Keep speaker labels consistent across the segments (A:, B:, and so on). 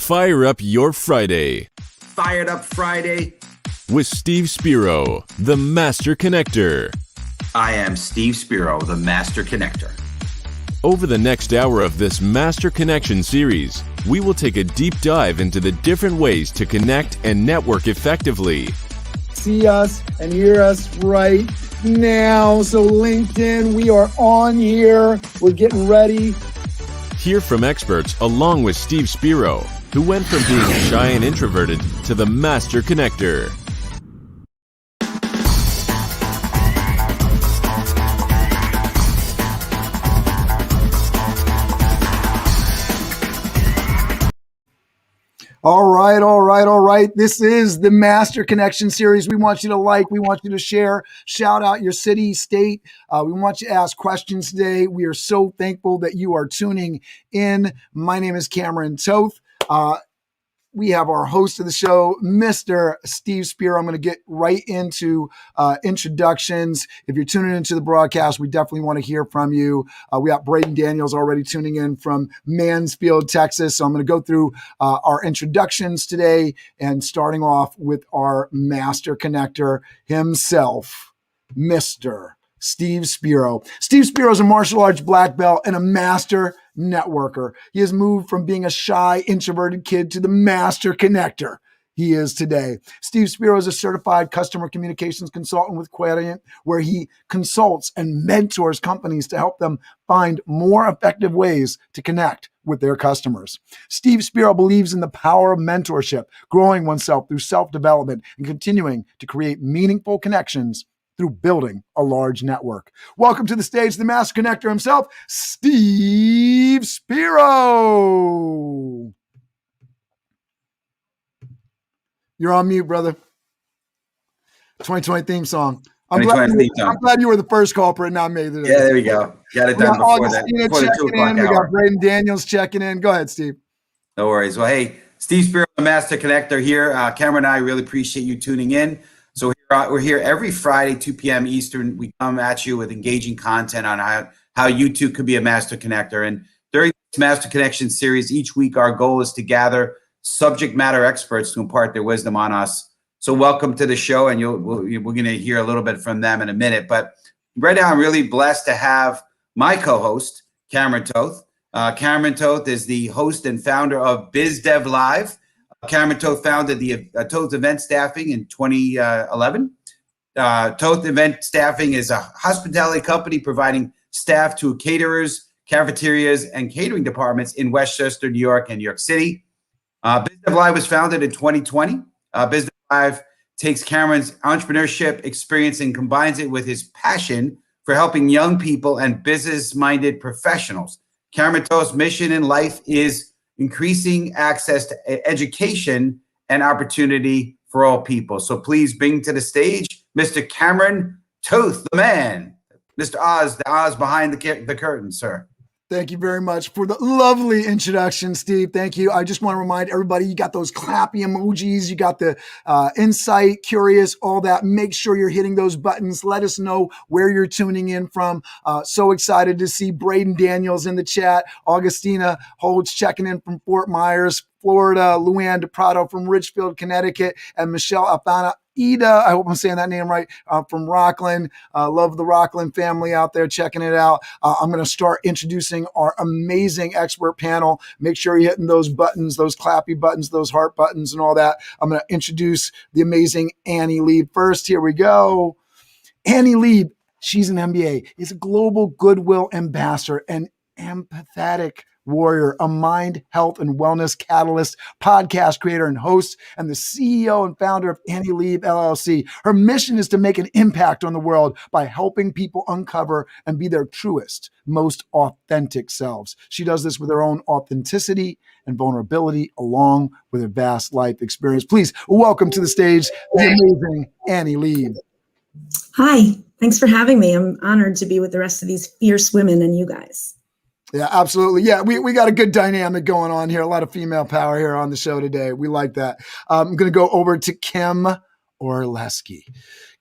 A: Fire up your Friday.
B: Fired Up Friday.
A: With Steve Spiro, the Master Connector.
B: I am Steve Spiro, the Master Connector.
A: Over the next hour of this Master Connection series, we will take a deep dive into the different ways to connect and network effectively.
C: See us and hear us right now. So LinkedIn, we are on here. We're getting ready.
A: Hear from experts along with Steve Spiro, who went from being shy and introverted to the Master Connector.
C: All right. This is the Master Connection series. We want you to like, we want you to share, shout out your city, state. We want you to ask questions today. We are so thankful that you are tuning in. My name is Cameron Toth. We have our host of the show, Mr. Steve Spiro. I'm going to get right into introductions. If you're tuning into the broadcast, we definitely want to hear from you. We got Braden Daniels already tuning in from Mansfield, Texas. So I'm going to go through our introductions today and starting off with our Master Connector himself, Mr. Steve Spiro. Steve Spiro is a martial arts black belt and a master networker. He has moved from being a shy, introverted kid to the Master Connector he is today. Steve Spiro is a certified customer communications consultant with Quadient, where he consults and mentors companies to help them find more effective ways to connect with their customers. Steve Spiro believes in the power of mentorship, growing oneself through self-development, and continuing to create meaningful connections through building a large network. Welcome to the stage, the Master Connector himself, Steve Spiro. You're on mute, brother. 2020 theme song. I'm glad you were the first culprit, not me.
B: Yeah, there we go. Got it done before that. Before the 2 o'clock
C: hour. We
B: got
C: Braden Daniels checking in. Go ahead, Steve.
B: No worries. Well, hey, Steve Spiro, the Master Connector here. Cameron and I really appreciate you tuning in. So we're here every Friday, 2 p.m. Eastern. We come at you with engaging content on how you too could be a Master Connector. And during this Master Connection series, each week our goal is to gather subject matter experts to impart their wisdom on us. So welcome to the show, and we're going to hear a little bit from them in a minute. But right now, I'm really blessed to have my co-host, Cameron Toth. Cameron Toth is the host and founder of Biz Dev Live. Cameron Toth founded the Toth Event Staffing in 2011. Toth Event Staffing is a hospitality company providing staff to caterers, cafeterias, and catering departments in Westchester, New York, and New York City. Biz Dev Live was founded in 2020. Biz Dev Live takes Cameron's entrepreneurship experience and combines it with his passion for helping young people and business-minded professionals. Cameron Toth's mission in life is increasing access to education and opportunity for all people. So please bring to the stage Mr. Cameron Toth, the man, Mr. Oz, the Oz behind the curtain, sir.
C: Thank you very much for the lovely introduction, Steve. Thank you. I just want to remind everybody, you got those clappy emojis, you got the insight, curious, all that. Make sure you're hitting those buttons. Let us know where you're tuning in from. So excited to see Braden Daniels in the chat. Augustina Holtz checking in from Fort Myers, Florida. Luann DePrado from Richfield, Connecticut. And Michelle Alfana Ida, I hope I'm saying that name right, from Rockland. Love the Rockland family out there checking it out. I'm going to start introducing our amazing expert panel. Make sure you're hitting those buttons, those clappy buttons, those heart buttons and all that. I'm going to introduce the amazing Annie Leib first. Here we go. Annie Leib, she's an MBA, is a global goodwill ambassador and empathetic warrior, a mind, health, and wellness catalyst, podcast creator and host, and the CEO and founder of Annie Leib LLC. Her mission is to make an impact on the world by helping people uncover and be their truest, most authentic selves. She does this with her own authenticity and vulnerability, along with her vast life experience. Please welcome to the stage the amazing Annie Leib.
D: Hi, thanks for having me. I'm honored to be with the rest of these fierce women and you guys.
C: Yeah, absolutely. Yeah, we got a good dynamic going on here. A lot of female power here on the show today. We like that. I'm going to go over to Kim Orlesky.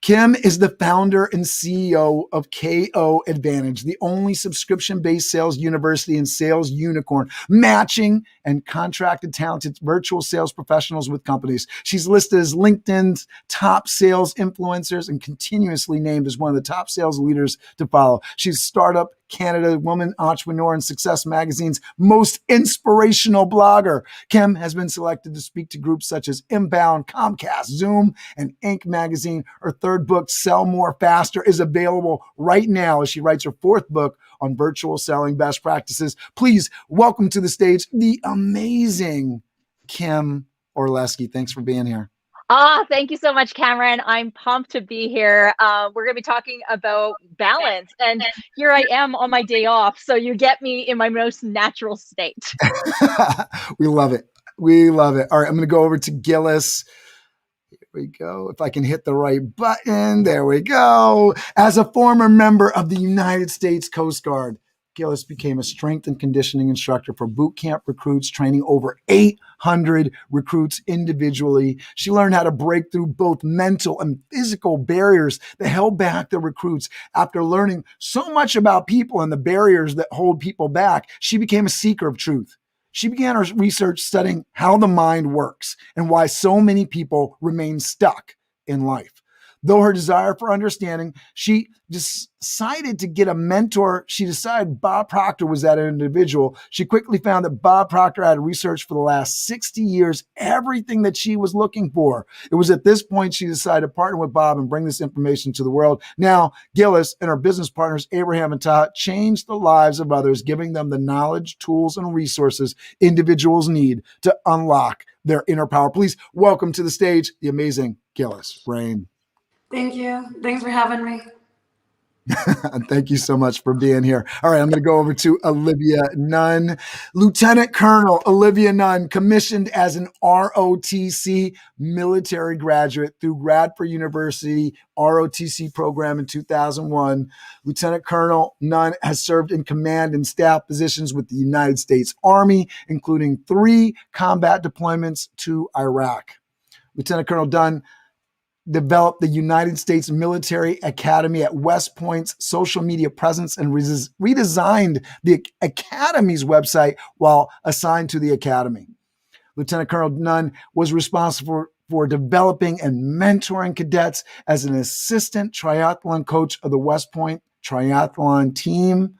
C: Kim is the founder and CEO of KO Advantage, the only subscription-based sales university and sales unicorn, matching and contracted talented virtual sales professionals with companies. She's listed as LinkedIn's top sales influencers and continuously named as one of the top sales leaders to follow. She's Startup Canada Woman Entrepreneur and Success Magazine's most inspirational blogger. Kim has been selected to speak to groups such as Inbound, Comcast, Zoom, and Inc. magazine. Her third book, Sell More Faster, is available right now as she writes her fourth book on virtual selling best practices. Please welcome to the stage the amazing Kim Orlesky. Thanks for being here.
E: Thank you so much, Cameron. I'm pumped to be here. We're going to be talking about balance, and here I am on my day off. So you get me in my most natural state.
C: We love it. We love it. All right, I'm going to go over to Gillis. Here we go. If I can hit the right button, there we go. As a former member of the United States Coast Guard, Gillis became a strength and conditioning instructor for boot camp recruits, training over 800 recruits individually. She learned how to break through both mental and physical barriers that held back the recruits. After learning so much about people and the barriers that hold people back, she became a seeker of truth. She began her research studying how the mind works and why so many people remain stuck in life. Though her desire for understanding, she decided to get a mentor. She decided Bob Proctor was that individual. She quickly found that Bob Proctor had researched for the last 60 years everything that she was looking for. It was at this point she decided to partner with Bob and bring this information to the world. Now, Gillis and her business partners, Abraham and Toth, changed the lives of others, giving them the knowledge, tools, and resources individuals need to unlock their inner power. Please welcome to the stage the amazing Gillis Rain.
F: Thank you. Thanks for having me.
C: Thank you so much for being here. All right, I'm going to go over to Olivia Nunn. Lieutenant Colonel Olivia Nunn, commissioned as an ROTC military graduate through Radford University ROTC program in 2001. Lieutenant Colonel Nunn has served in command and staff positions with the United States Army, including 3 combat deployments to Iraq. Lieutenant Colonel Nunn developed the United States Military Academy at West Point's social media presence and redesigned the Academy's website while assigned to the Academy. Lieutenant Colonel Nunn was responsible for developing and mentoring cadets as an assistant triathlon coach of the West Point triathlon team.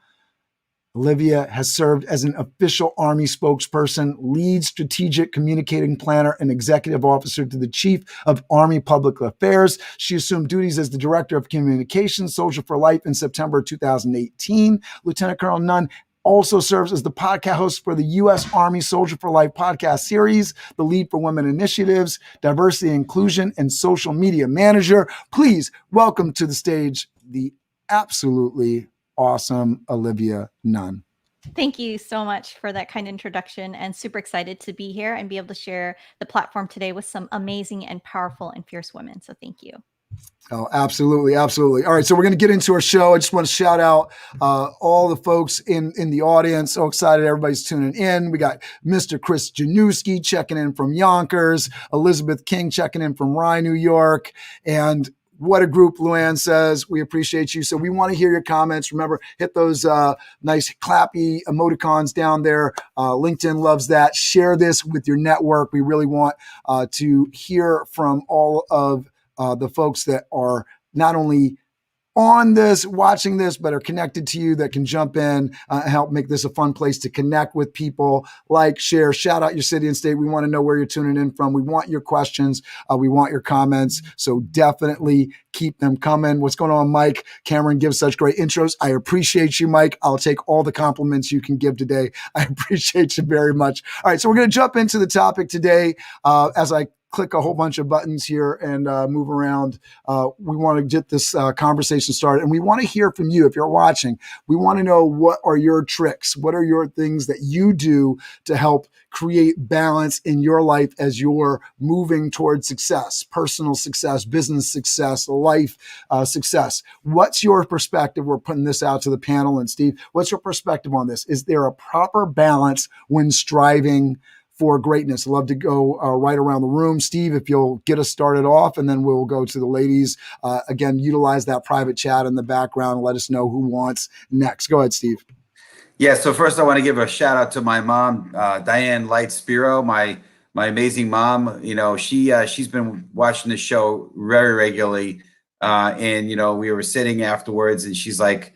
C: Olivia has served as an official Army spokesperson, lead strategic communicating planner, and executive officer to the Chief of Army Public Affairs. She assumed duties as the Director of Communications, Soldier for Life in September 2018. Lieutenant Colonel Nunn also serves as the podcast host for the U.S. Army Soldier for Life podcast series, the lead for women initiatives, diversity and inclusion, and social media manager. Please welcome to the stage the absolutely awesome Olivia Nunn.
G: Thank you so much for that kind introduction, and super excited to be here and be able to share the platform today with some amazing and powerful and fierce women. So thank you.
C: Oh, absolutely. Absolutely. All right. So we're going to get into our show. I just want to shout out all the folks in the audience. So excited. Everybody's tuning in. We got Mr. Chris Janewski checking in from Yonkers, Elizabeth King checking in from Rye, New York, and what a group, Luann says. We appreciate you. So we want to hear your comments. Remember, hit those nice clappy emoticons down there. LinkedIn loves that. Share this with your network. We really want to hear from all of the folks that are not only on this, watching this, but are connected to you, that can jump in and help make this a fun place to connect with people. Like, share, shout out your city and state. We want to know where you're tuning in from. We want your questions. We want your comments. So definitely keep them coming. What's going on, Mike? Cameron gives such great intros. I appreciate you, Mike. I'll take all the compliments you can give today. I appreciate you very much. All right, so we're going to jump into the topic today as I click a whole bunch of buttons here and move around. We want to get this conversation started, and we want to hear from you. If you're watching, we want to know, what are your tricks? What are your things that you do to help create balance in your life as you're moving towards success, personal success, business success, life success? What's your perspective? We're putting this out to the panel. And Steve, what's your perspective on this? Is there a proper balance when striving for greatness. I'd love to go right around the room. Steve, if you'll get us started off, and then we'll go to the ladies. Again, utilize that private chat in the background and let us know who wants next. Go ahead, Steve.
B: Yeah, so first I want to give a shout out to my mom, Annie Leib Spiro, my amazing mom. You know, she's been watching the show very regularly, and you know, we were sitting afterwards, and she's like,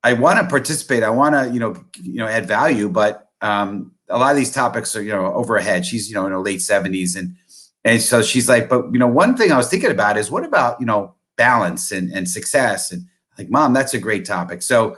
B: I want to participate, I want to, you know, add value, but a lot of these topics are, you know, over her head. She's, you know, in her late 70s, and so she's like, but you know, one thing I was thinking about is what about, you know, balance and success, and like, Mom, that's a great topic. So.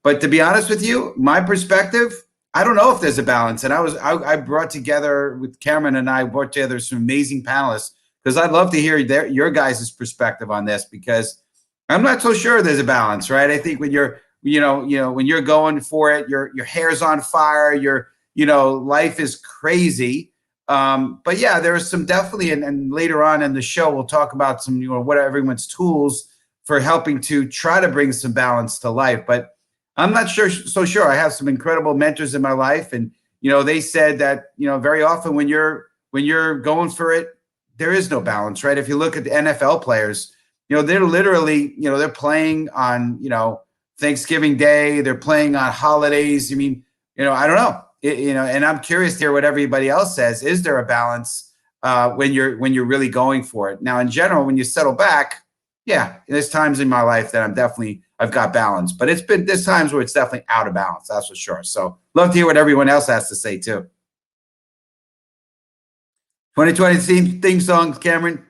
B: But to be honest with you, my perspective, I don't know if there's a balance. And I brought together with Cameron and I brought together some amazing panelists, because I'd love to hear your guys' perspective on this, because I'm not so sure there's a balance, right? I think when you're, you know, when you're going for it, your hair's on fire, you know, life is crazy. But yeah, there is some definitely, and later on in the show, we'll talk about some, you know, what are everyone's tools for helping to try to bring some balance to life. But I'm not so sure. I have some incredible mentors in my life, and you know, they said that, you know, very often when you're going for it, there is no balance, right? If you look at the NFL players, you know, they're literally, you know, they're playing on, you know, Thanksgiving Day, they're playing on holidays. I mean, you know, I don't know, you know, and I'm curious to hear what everybody else says. Is there a balance when you're really going for it? Now, in general, when you settle back, yeah, there's times in my life that I've got balance, but there's times where it's definitely out of balance. That's for sure. So love to hear what everyone else has to say too. 2020 theme song, Cameron.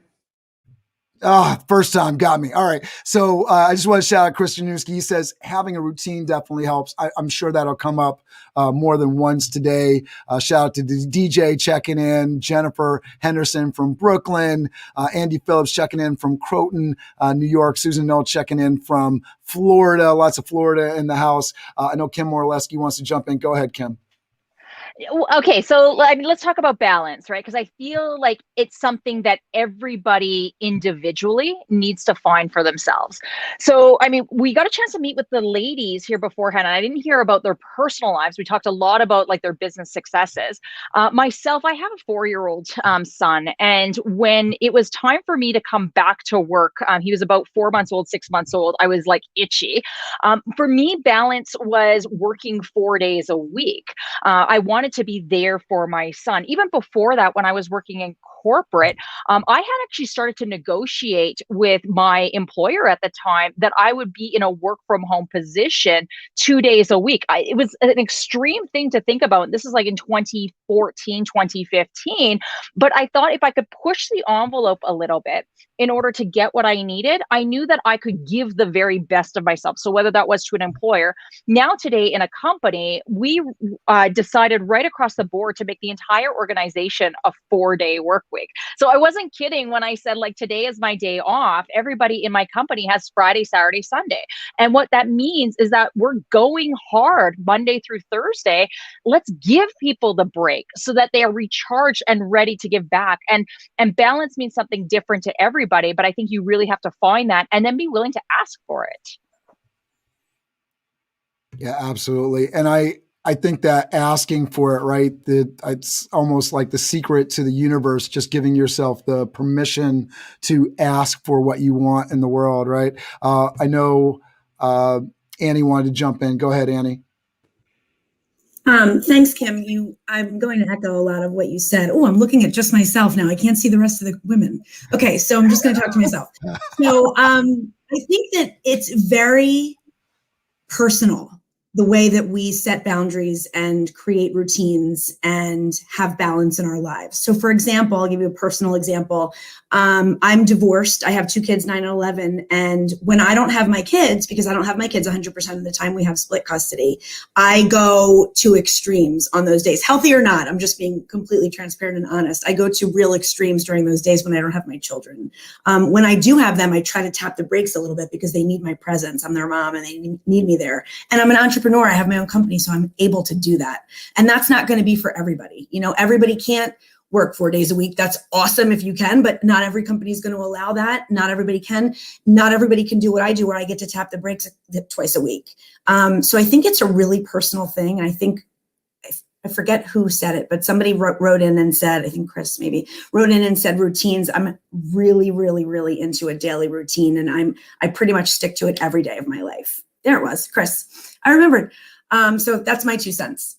C: First time got me. All right. So I just want to shout out Christian Newski. He says having a routine definitely helps. I'm sure that'll come up more than once today. Shout out to the DJ checking in, Jennifer Henderson from Brooklyn, Andy Phillips checking in from Croton, New York, Susan Knoll checking in from Florida. Lots of Florida in the house. I know Kim Orlesky wants to jump in. Go ahead, Kim.
E: Okay, so I mean, let's talk about balance, right? Because I feel like it's something that everybody individually needs to find for themselves. So, I mean, we got a chance to meet with the ladies here beforehand, and I didn't hear about their personal lives. We talked a lot about like their business successes. Myself, I have a 4-year-old son, and when it was time for me to come back to work, he was about 4 months old, 6 months old. I was like itchy. For me, balance was working 4 days a week. I wanted to be there for my son. Even before that, when I was working in corporate, I had actually started to negotiate with my employer at the time that I would be in a work from home position 2 days a week. It was an extreme thing to think about. This is like in 2014, 2015. But I thought if I could push the envelope a little bit in order to get what I needed, I knew that I could give the very best of myself. So whether that was to an employer, now today in a company, we decided right across the board to make the entire organization a 4-day work week. So I wasn't kidding when I said like today is my day off. Everybody in my company has Friday, Saturday, Sunday. And what that means is that we're going hard Monday through Thursday. Let's give people the break so that they are recharged and ready to give back. And balance means something different to everybody, but I think you really have to find that and then be willing to ask for it.
C: Yeah, absolutely. And I think that asking for it, right? It's almost like the secret to the universe, just giving yourself the permission to ask for what you want in the world, right? I know Annie wanted to jump in. Go ahead, Annie.
D: Thanks, Kim. I'm going to echo a lot of what you said. Oh, I'm looking at just myself now. I can't see the rest of the women. Okay, so I'm just going to talk to myself. So I think that it's very personal, the way that we set boundaries and create routines and have balance in our lives. So for example, I'll give you a personal example. I'm divorced. I have 2 kids, 9 and 11. And when I don't have my kids, because I don't have my kids 100% of the time, we have split custody, I go to extremes on those days. Healthy or not, I'm just being completely transparent and honest. I go to real extremes during those days when I don't have my children. When I do have them, I try to tap the brakes a little bit because they need my presence. I'm their mom and they need me there. And I'm an entrepreneur. I have my own company, so I'm able to do that. And that's not going to be for everybody. You know, everybody can't work 4 days a week. That's awesome if you can, but not every company is going to allow that. Not everybody can. Not everybody can do what I do, where I get to tap the brakes twice a week. So I think it's a really personal thing. And I think I forget who said it, but somebody wrote in and said, I think Chris maybe wrote in and said routines. I'm really, really, really into a daily routine, and I pretty much stick to it every day of my life. There it was, Chris. I remembered. So that's my 2 cents.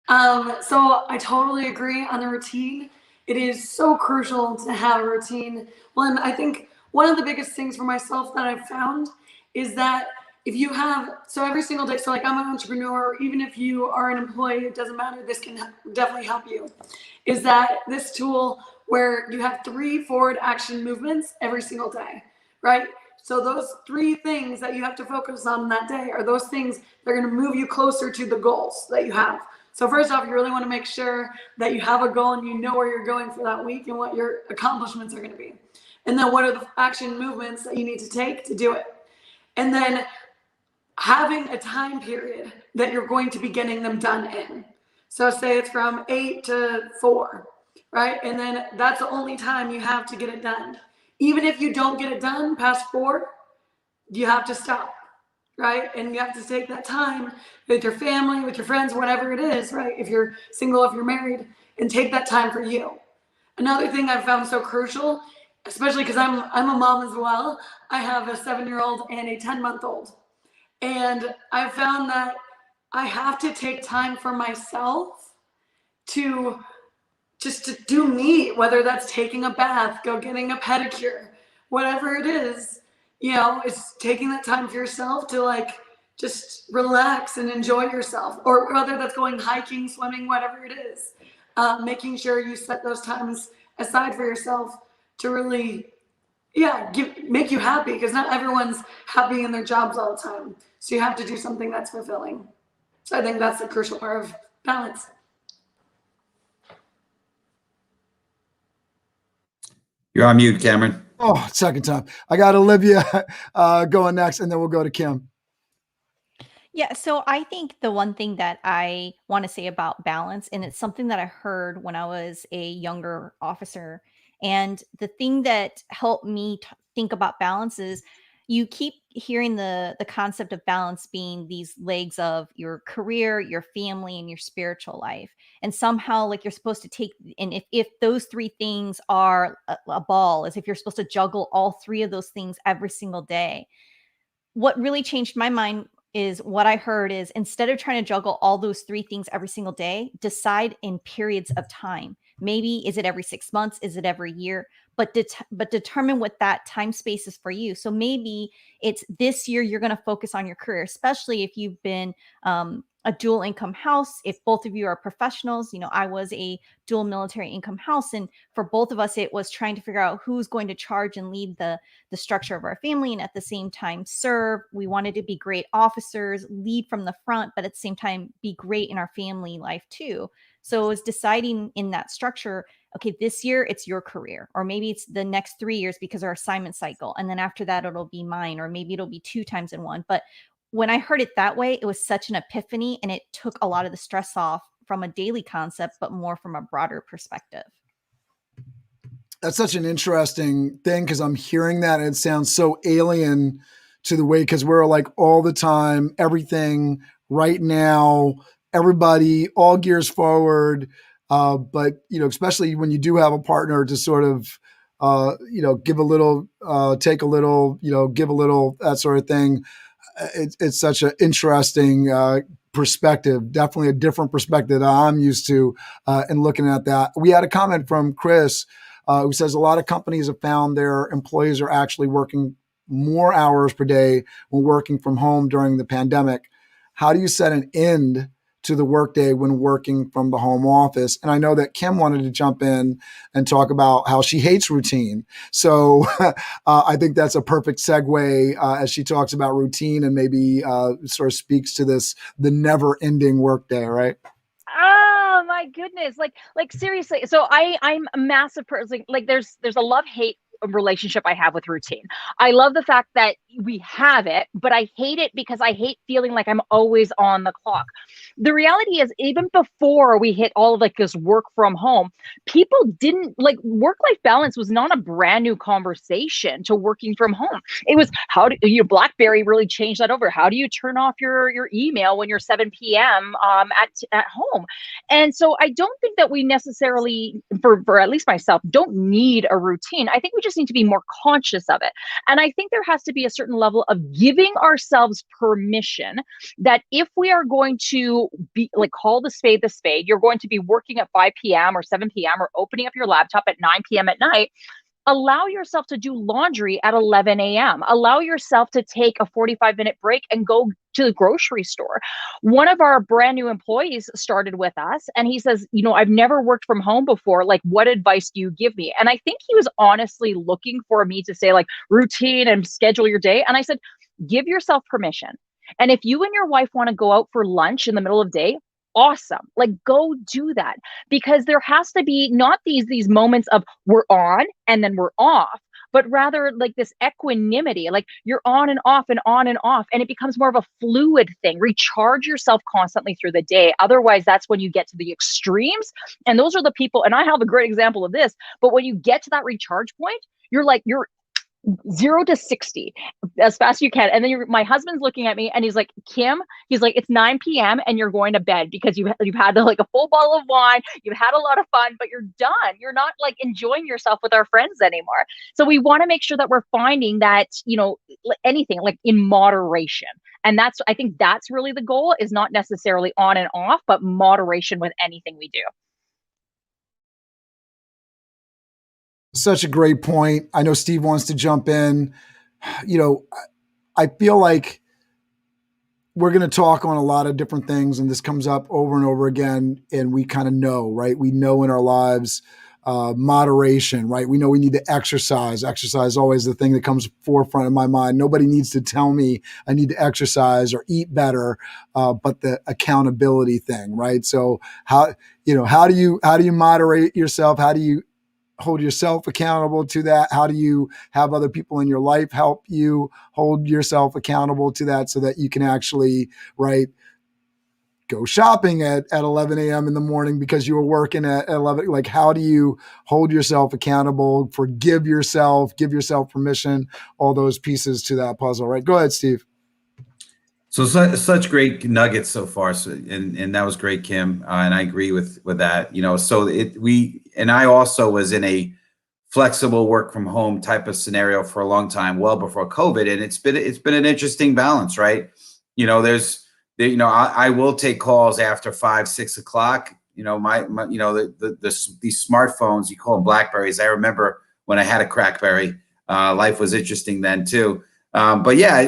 F: So I totally agree on the routine. It is so crucial to have a routine. Well, and I think one of the biggest things for myself that I've found is that if you have, so every single day, so like I'm an entrepreneur, even if you are an employee, it doesn't matter, this can definitely help you, is that this tool where you have 3 forward action movements every single day, right? So those 3 things that you have to focus on that day are those things that are going to move you closer to the goals that you have. So first off, you really want to make sure that you have a goal and you know where you're going for that week and what your accomplishments are going to be. And then what are the action movements that you need to take to do it? And then having a time period that you're going to be getting them done in. So say it's from 8 to 4, right? And then that's the only time you have to get it done. Even if you don't get it done past 4, you have to stop. Right? And you have to take that time with your family, with your friends, whatever it is, right? If you're single, if you're married, and take that time for you. Another thing I've found so crucial, especially because I'm a mom as well. I have a 7-year-old and a 10-month-old. And I've found that I have to take time for myself to just to do me, whether that's taking a bath, go getting a pedicure, whatever it is. You know, it's taking that time for yourself to like just relax and enjoy yourself, or whether that's going hiking, swimming, whatever it is. Making sure you set those times aside for yourself to really, make you happy, because not everyone's happy in their jobs all the time. So you have to do something that's fulfilling. So I think that's the crucial part of balance.
B: You're on mute, Cameron.
C: Oh, second time. I got Olivia going next, and then we'll go to Kim.
G: Yeah, so I think the one thing that I want to say about balance, and it's something that I heard when I was a younger officer, and the thing that helped me think about balance is you keep hearing the concept of balance being these legs of your career, your family, and your spiritual life. And somehow, like, you're supposed to take, and if those 3 things are a ball, as if you're supposed to juggle all 3 of those things every single day. What really changed my mind is what I heard is, instead of trying to juggle all those 3 things every single day, decide in periods of time. Maybe is it every 6 months? Is it every year? But determine what that time space is for you. So maybe it's this year you're going to focus on your career, especially if you've been a dual income house. If both of you are professionals, I was a dual military income house, and for both of us, it was trying to figure out who's going to charge and lead the structure of our family, and at the same time serve. We wanted to be great officers, lead from the front, but at the same time be great in our family life too. So it was deciding in that structure, okay, this year it's your career, or maybe it's the next 3 years because our assignment cycle, and then after that it'll be mine, or maybe it'll be 2 times in one. But when I heard it that way, it was such an epiphany, and it took a lot of the stress off from a daily concept, but more from a broader perspective.
C: That's such an interesting thing, because I'm hearing that and it sounds so alien to the way, because we're like all the time, everything right now, everybody, all gears forward. But, especially when you do have a partner to sort of, give a little, take a little, give a little, that sort of thing. It's such an interesting perspective, definitely a different perspective that I'm used to in looking at that. We had a comment from Chris who says a lot of companies have found their employees are actually working more hours per day when working from home during the pandemic. How do you set an end to the workday when working from the home office? And I know that Kim wanted to jump in and talk about how she hates routine. So I think that's a perfect segue as she talks about routine and maybe sort of speaks to the never ending workday, right?
E: Oh my goodness. Like seriously. So I'm a massive person. Like there's a love-hate relationship I have with routine. I love the fact that we have it, but I hate it because I hate feeling like I'm always on the clock. The reality is, even before we hit all of like this work from home, people didn't like work-life balance was not a brand new conversation to working from home. It was how do you BlackBerry really changed that over? How do you turn off your email when you're 7 p.m. At home? And so I don't think that we necessarily, for at least myself, don't need a routine. I think we just need to be more conscious of it. And I think there has to be a certain level of giving ourselves permission that if we are going to be like call the spade, you're going to be working at 5 p.m. or 7 p.m. or opening up your laptop at 9 p.m. at night. Allow yourself to do laundry at 11 a.m. Allow yourself to take a 45-minute break and go to the grocery store. One of our brand new employees started with us and he says, I've never worked from home before. Like, what advice do you give me? And I think he was honestly looking for me to say like routine and schedule your day. And I said, give yourself permission. And if you and your wife want to go out for lunch in the middle of the day, awesome. Like, go do that, because there has to be not these moments of we're on and then we're off, but rather like this equanimity, like you're on and off and on and off. And it becomes more of a fluid thing. Recharge yourself constantly through the day. Otherwise, that's when you get to the extremes. And those are the people, and I have a great example of this, but when you get to that recharge point, you're 0 to 60 as fast as you can. And then my husband's looking at me and he's like, Kim, he's like, it's 9 p.m. and you're going to bed because you've had like a full bottle of wine. You've had a lot of fun, but you're done. You're not like enjoying yourself with our friends anymore. So we want to make sure that we're finding that, anything like in moderation. And I think that's really the goal, is not necessarily on and off, but moderation with anything we do.
C: Such a great point. I know Steve wants to jump in. I feel like we're going to talk on a lot of different things, and this comes up over and over again, and we kind of know, right? We know in our lives, moderation, right? We know we need to exercise. Exercise is always the thing that comes forefront of my mind. Nobody needs to tell me I need to exercise or eat better, but the accountability thing, right? So how do you moderate yourself? How do you hold yourself accountable to that? How do you have other people in your life help you hold yourself accountable to that, so that you can actually, right, go shopping at 11 a.m. in the morning because you were working at 11? Like, how do you hold yourself accountable, forgive yourself, give yourself permission, all those pieces to that puzzle, right? Go ahead, Steve.
B: So such great nuggets so far. So, and that was great, Kim. And I agree with that, and I also was in a flexible work from home type of scenario for a long time, well before COVID. And it's been an interesting balance, right? I will take calls after 5, 6 o'clock. These smartphones, you call them Blackberries. I remember when I had a Crackberry, life was interesting then too. But yeah,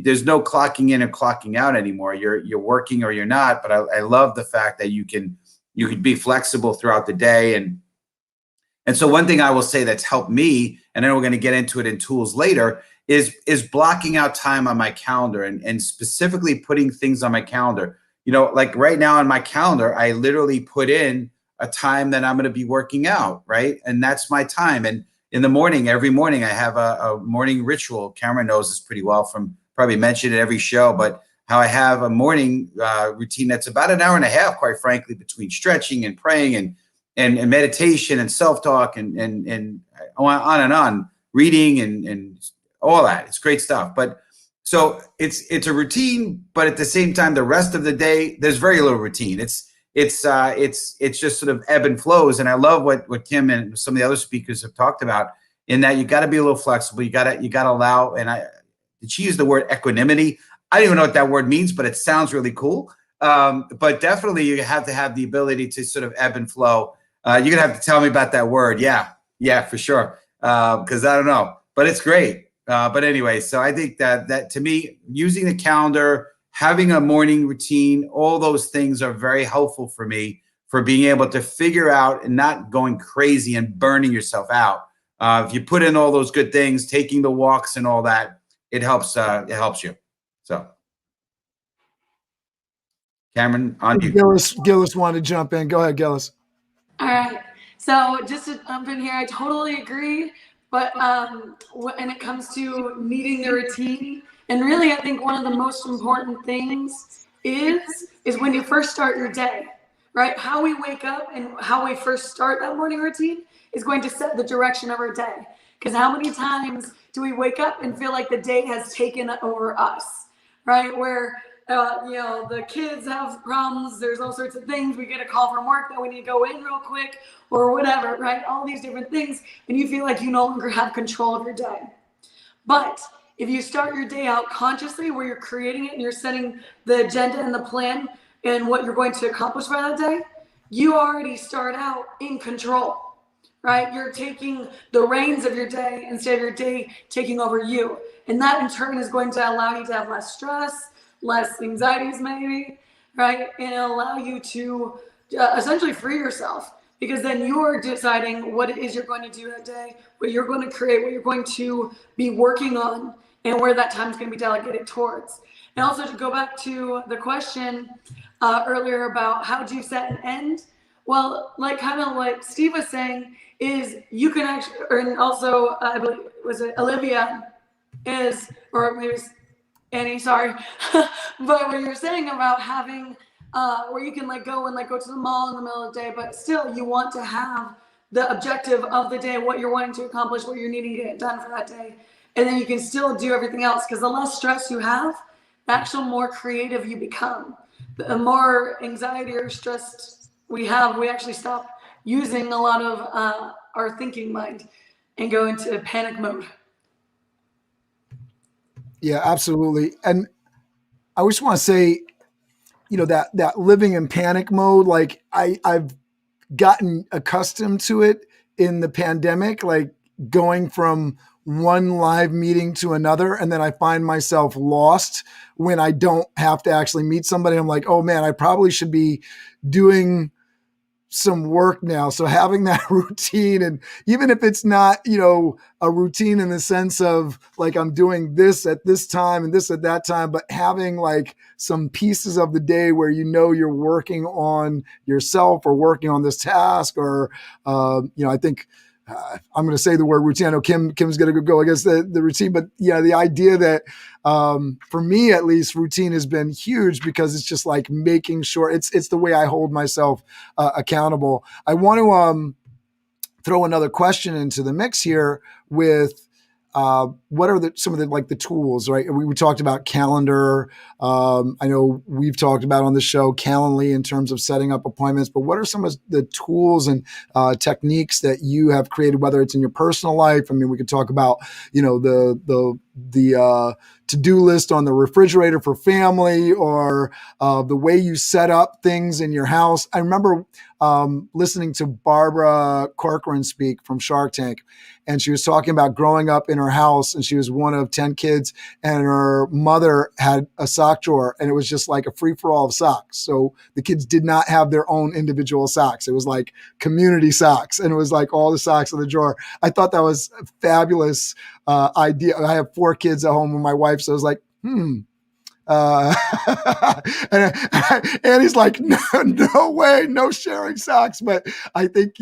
B: there's no clocking in or clocking out anymore. You're working or you're not. But I love the fact that you could be flexible throughout the day. And so one thing I will say that's helped me, and then we're going to get into it in tools later, is blocking out time on my calendar and specifically putting things on my calendar. Like right now on my calendar, I literally put in a time that I'm going to be working out, right? And that's my time. And in the morning, every morning, I have a morning ritual. Cameron knows this pretty well from probably mentioned it every show, but how I have a morning routine that's about an hour and a half, quite frankly, between stretching and praying and meditation and self-talk and on and on, reading and all that. It's great stuff. But so it's a routine, but at the same time, the rest of the day, there's very little routine. It's just sort of ebb and flows. And I love what Kim and some of the other speakers have talked about, in that you got to be a little flexible. You got to allow, did she use the word equanimity? I don't even know what that word means, but it sounds really cool. But definitely you have to have the ability to sort of ebb and flow. You're going to have to tell me about that word. Yeah, for sure. Because I don't know, but it's great. But anyway, so I think that to me, using the calendar, having a morning routine, all those things are very helpful for me for being able to figure out and not going crazy and burning yourself out. If you put in all those good things, taking the walks and all that, it helps you. So Cameron, on you.
C: Gillis wanted to jump in. Go ahead, Gillis.
F: All right. So just to jump in here, I totally agree. But when it comes to needing the routine, and really, I think one of the most important things is when you first start your day, right? How we wake up and how we first start that morning routine is going to set the direction of our day. Because how many times do we wake up and feel like the day has taken over us, right? Where the kids have problems. There's all sorts of things. We get a call from work that we need to go in real quick or whatever, right? All these different things. And you feel like you no longer have control of your day. But if you start your day out consciously, where you're creating it and you're setting the agenda and the plan and what you're going to accomplish for that day, you already start out in control, right? You're taking the reins of your day instead of your day taking over you. And that in turn is going to allow you to have less stress, less anxieties maybe, right? And it'll allow you to essentially free yourself, because then you're deciding what it is you're going to do that day, what you're going to create, what you're going to be working on, and where that time is going to be delegated towards. And also to go back to the question earlier about how do you set an end? Well, like kind of what Steve was saying is you can actually, and also I believe, was it Olivia is, or maybe it's Annie, sorry. But what you're saying about having, where you can go to the mall in the middle of the day, but still you want to have the objective of the day, what you're wanting to accomplish, what you're needing to get done for that day. And then you can still do everything else, because the less stress you have, the actual more creative you become. The more anxiety or stress we have, we actually stop using a lot of our thinking mind and go into panic mode.
C: Yeah, absolutely. And I just want to say, that living in panic mode, like I've gotten accustomed to it in the pandemic, like going from one live meeting to another. And then I find myself lost when I don't have to actually meet somebody. I'm like, oh man, I probably should be doing some work now. So having that routine, and even if it's not, a routine in the sense of like, I'm doing this at this time and this at that time, but having like some pieces of the day where, you're working on yourself or working on this task, or, I think, I'm going to say the word routine. I know Kim's going to go against the routine, but yeah, the idea that, for me at least, routine has been huge, because it's just like making sure it's the way I hold myself accountable. I want to throw another question into the mix here with, what are some of the tools, right? We talked about calendar. I know we've talked about on the show Calendly in terms of setting up appointments, but what are some of the tools and techniques that you have created, whether it's in your personal life? I mean, we could talk about, the to-do list on the refrigerator for family, or the way you set up things in your house. I remember listening to Barbara Corcoran speak from Shark Tank, and she was talking about growing up in her house, and she was one of 10 kids, and her mother had a sock drawer, and it was just like a free-for-all of socks. So the kids did not have their own individual socks. It was like community socks, and it was like all the socks in the drawer. I thought that was a fabulous idea. I have 4 kids at home with my wife, so I was like, and Annie's like, no way, no sharing socks. But I think,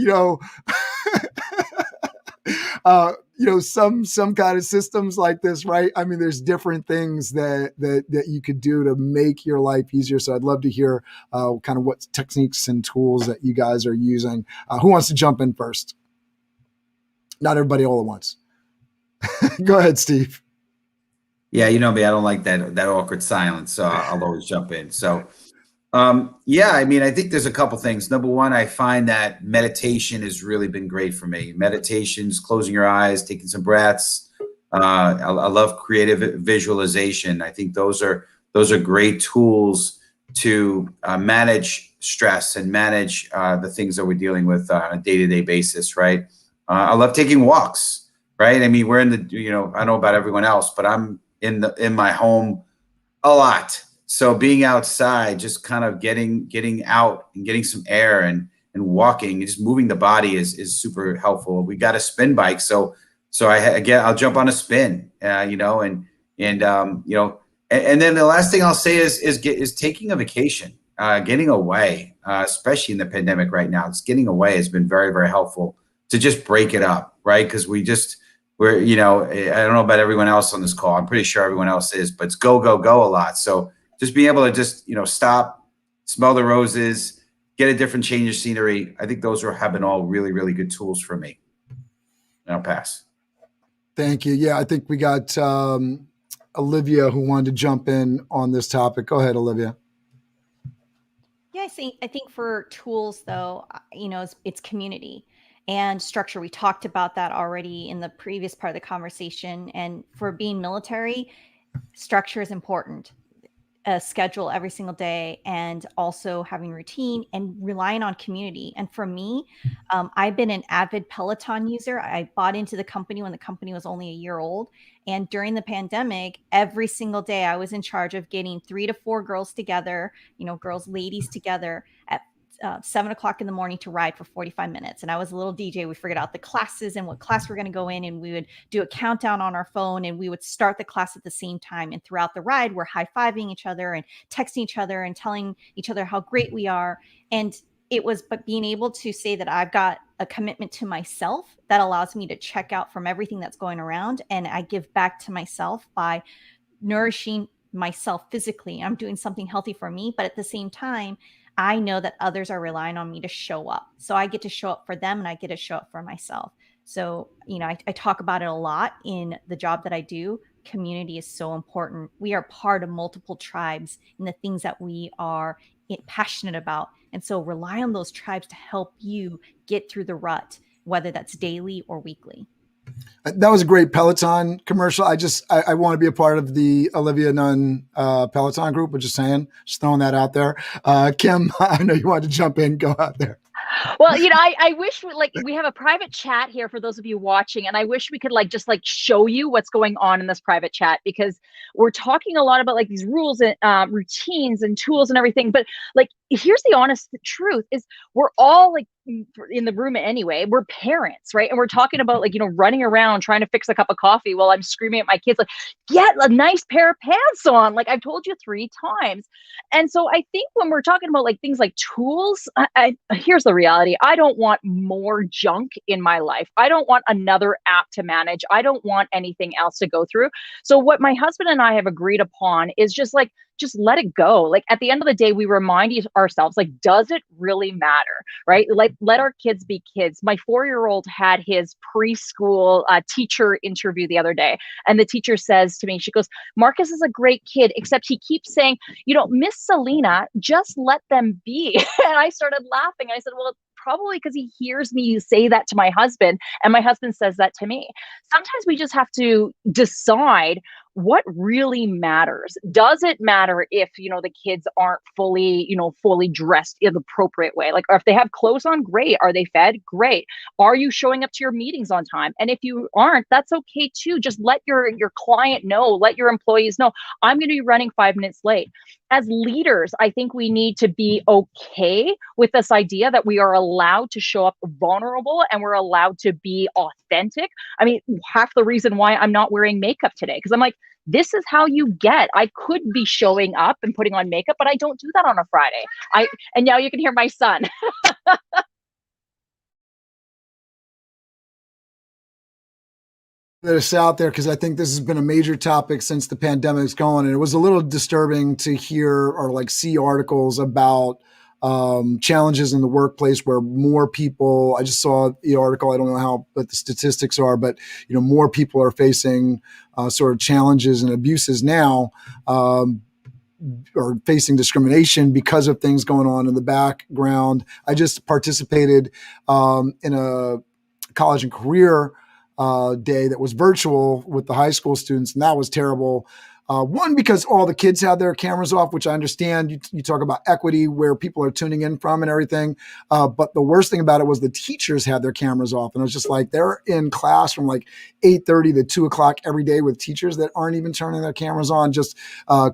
C: some kind of systems like this, right? I mean, there's different things that you could do to make your life easier. So I'd love to hear kind of what techniques and tools that you guys are using. Who wants to jump in first? Not everybody all at once. Go ahead, Steve.
B: Yeah, you know me, I don't like that awkward silence, so I'll always jump in. So, I mean, I think there's a couple things. Number one, I find that meditation has really been great for me. Meditation's closing your eyes, taking some breaths. I love creative visualization. I think those are great tools to manage stress and manage the things that we're dealing with on a day-to-day basis, right? I love taking walks, right? I mean, we're in the, I don't know about everyone else, but I'm in my home a lot. So being outside, just kind of getting out and getting some air and walking, and just moving the body is super helpful. We got a spin bike, so I'll jump on a spin, and then the last thing I'll say is taking a vacation, getting away, especially in the pandemic right now. It's getting away has been very, very helpful to just break it up, right? Because we just we're, you know, I don't know about everyone else on this call. I'm pretty sure everyone else is, but it's go, go, go a lot. So just being able to just, you know, stop, smell the roses, get a different change of scenery. I think those have been all really, really good tools for me. And I'll pass.
C: Thank you. Yeah, I think we got Olivia who wanted to jump in on this topic. Go ahead, Olivia.
G: Yeah, I think for tools though, you know, it's community and structure. We talked about that already in the previous part of the conversation. And for being military, structure is important. A schedule every single day, and also having routine and relying on community. And for me, I've been an avid Peloton user. I bought into the company when the company was only a year old. And during the pandemic, every single day I was in charge of getting 3 to 4 girls together, you know, ladies together at 7 o'clock in the morning to ride for 45 minutes. And I was a little DJ. We figured out the classes and what class we're going to go in. And we would do a countdown on our phone and we would start the class at the same time. And throughout the ride, we're high-fiving each other and texting each other and telling each other how great we are. And it was but being able to say that I've got a commitment to myself that allows me to check out from everything that's going around. And I give back to myself by nourishing myself physically. I'm doing something healthy for me, but at the same time, I know that others are relying on me to show up. So I get to show up for them and I get to show up for myself. So, you know, I talk about it a lot in the job that I do. Community is so important. We are part of multiple tribes in the things that we are passionate about. And so rely on those tribes to help you get through the rut, whether that's daily or weekly.
C: That was a great Peloton commercial. I want to be a part of the Olivia Nunn Peloton group, but just saying, just throwing that out there. Kim, I know you wanted to jump in. Go out there.
E: Well, you know, I wish we have a private chat here for those of you watching, and I wish we could just show you what's going on in this private chat, because we're talking a lot about these rules and routines and tools and everything. But here's the honest truth: is we're all in the room anyway. We're parents, right? And we're talking about running around trying to fix a cup of coffee while I'm screaming at my kids, get a nice pair of pants on. I've told you 3 times. And so I think when we're talking about things like tools, here's the reality. I don't want more junk in my life. I don't want another app to manage. I don't want anything else to go through. So what my husband and I have agreed upon is just let it go. At the end of the day, we remind ourselves, does it really matter? Right? Let our kids be kids. My 4-year-old had his preschool teacher interview the other day. And the teacher says to me, she goes, Marcus is a great kid, except he keeps saying, Miss Selena, just let them be. And I started laughing. I said, well, probably because he hears me say that to my husband, and my husband says that to me. Sometimes we just have to decide what really matters. Does it matter if, the kids aren't fully dressed in the appropriate way? Or if they have clothes on, great. Are they fed? Great. Are you showing up to your meetings on time? And if you aren't, that's okay too. Just let your client know, let your employees know, I'm going to be running 5 minutes late. As leaders, I think we need to be okay with this idea that we are allowed to show up vulnerable and we're allowed to be authentic. I mean, half the reason why I'm not wearing makeup today, because I'm this is how you get. I could be showing up and putting on makeup, but I don't do that on a Friday. And now you can hear my son.
C: This out there because I think this has been a major topic since the pandemic's gone, and it was a little disturbing to hear or see articles about challenges in the workplace where more people. I just saw the article. I don't know what the statistics are, but more people are facing sort of challenges and abuses now, or facing discrimination because of things going on in the background. I just participated in a college and career day that was virtual with the high school students, and that was terrible. One, because all the kids had their cameras off, which I understand. You talk about equity, where people are tuning in from and everything. But the worst thing about it was the teachers had their cameras off. And it was just they're in class from 8:30 to 2 o'clock every day with teachers that aren't even turning their cameras on. Just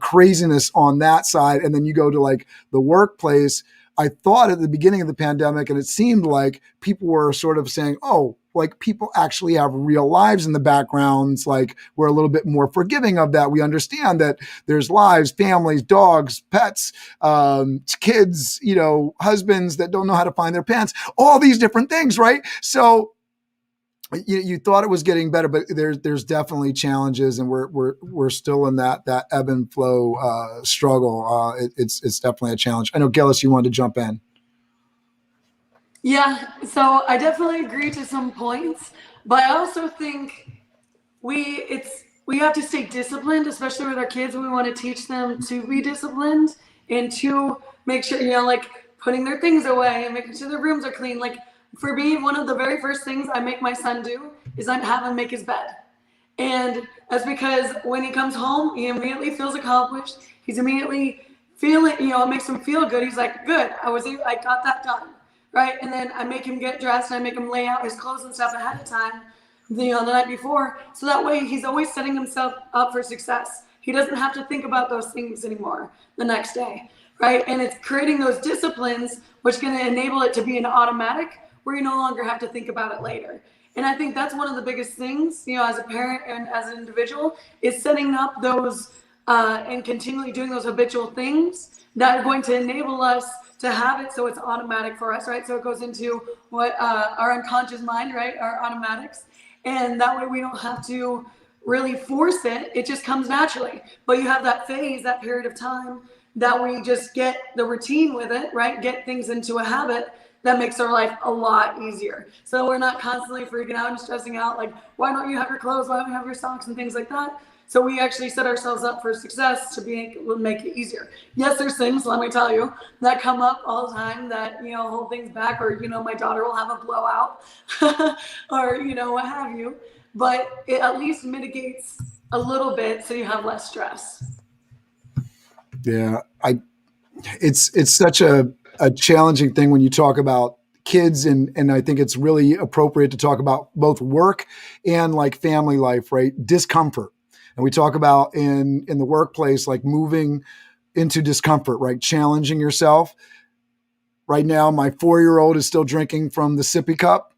C: craziness on that side. And then you go to the workplace. I thought at the beginning of the pandemic, and it seemed like people were sort of saying, oh, people actually have real lives in the backgrounds. We're a little bit more forgiving of that. We understand that there's lives, families, dogs, pets, kids, husbands that don't know how to find their pants, all these different things, right? So you thought it was getting better, but there's definitely challenges, and we're still in that ebb and flow struggle. It's definitely a challenge. I know, Gillis, you wanted to jump in.
F: Yeah, so I definitely agree to some points, but I also think we have to stay disciplined, especially with our kids. We want to teach them to be disciplined and to make sure, like putting their things away and making sure their rooms are clean. Like for me, one of the very first things I make my son do is I have him make his bed. And that's because when he comes home, he immediately feels accomplished. He's immediately feeling, it makes him feel good. He's like, good, I got that done, right? And then I make him get dressed and I make him lay out his clothes and stuff ahead of time, the night before. So that way he's always setting himself up for success. He doesn't have to think about those things anymore the next day, right? And it's creating those disciplines, which can enable it to be an automatic where you no longer have to think about it later. And I think that's one of the biggest things, as a parent and as an individual, is setting up those and continually doing those habitual things that are going to enable us to have it so it's automatic for us, right? So it goes into what our unconscious mind, right? Our automatics. And that way we don't have to really force it. It just comes naturally. But you have that phase, that period of time that we just get the routine with it, right? Get things into a habit that makes our life a lot easier. So we're not constantly freaking out and stressing out, like, why don't you have your clothes? Why don't you have your socks and things like that? So we actually set ourselves up for success will make it easier. Yes, there's things, let me tell you, that come up all the time that, hold things back, or, my daughter will have a blowout or, what have you. But it at least mitigates a little bit so you have less stress.
C: Yeah, it's such a challenging thing when you talk about kids, and I think it's really appropriate to talk about both work and like family life, right? Discomfort. And we talk about in the workplace, like moving into discomfort, right? Challenging yourself. Right now, my 4-year-old is still drinking from the sippy cup.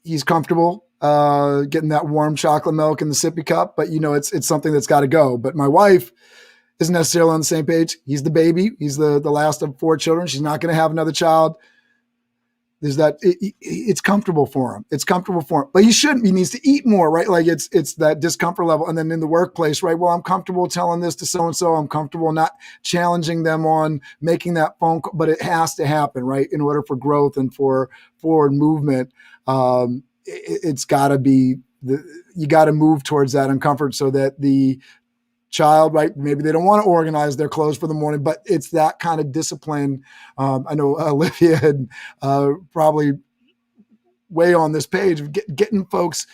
C: He's comfortable getting that warm chocolate milk in the sippy cup, but it's something that's got to go. But my wife isn't necessarily on the same page. He's the baby. He's the last of 4 children. She's not going to have another child. There's that. It's comfortable for him. It's comfortable for him, but he shouldn't. He needs to eat more, right? Like it's that discomfort level. And then in the workplace, right? Well, I'm comfortable telling this to so-and-so. I'm comfortable not challenging them on making that phone call, but it has to happen, right? In order for growth and for forward movement, it's got to be, you got to move towards that uncomfort so that the child, right? Maybe they don't want to organize their clothes for the morning, but it's that kind of discipline. I know Olivia had probably way on this page of getting folks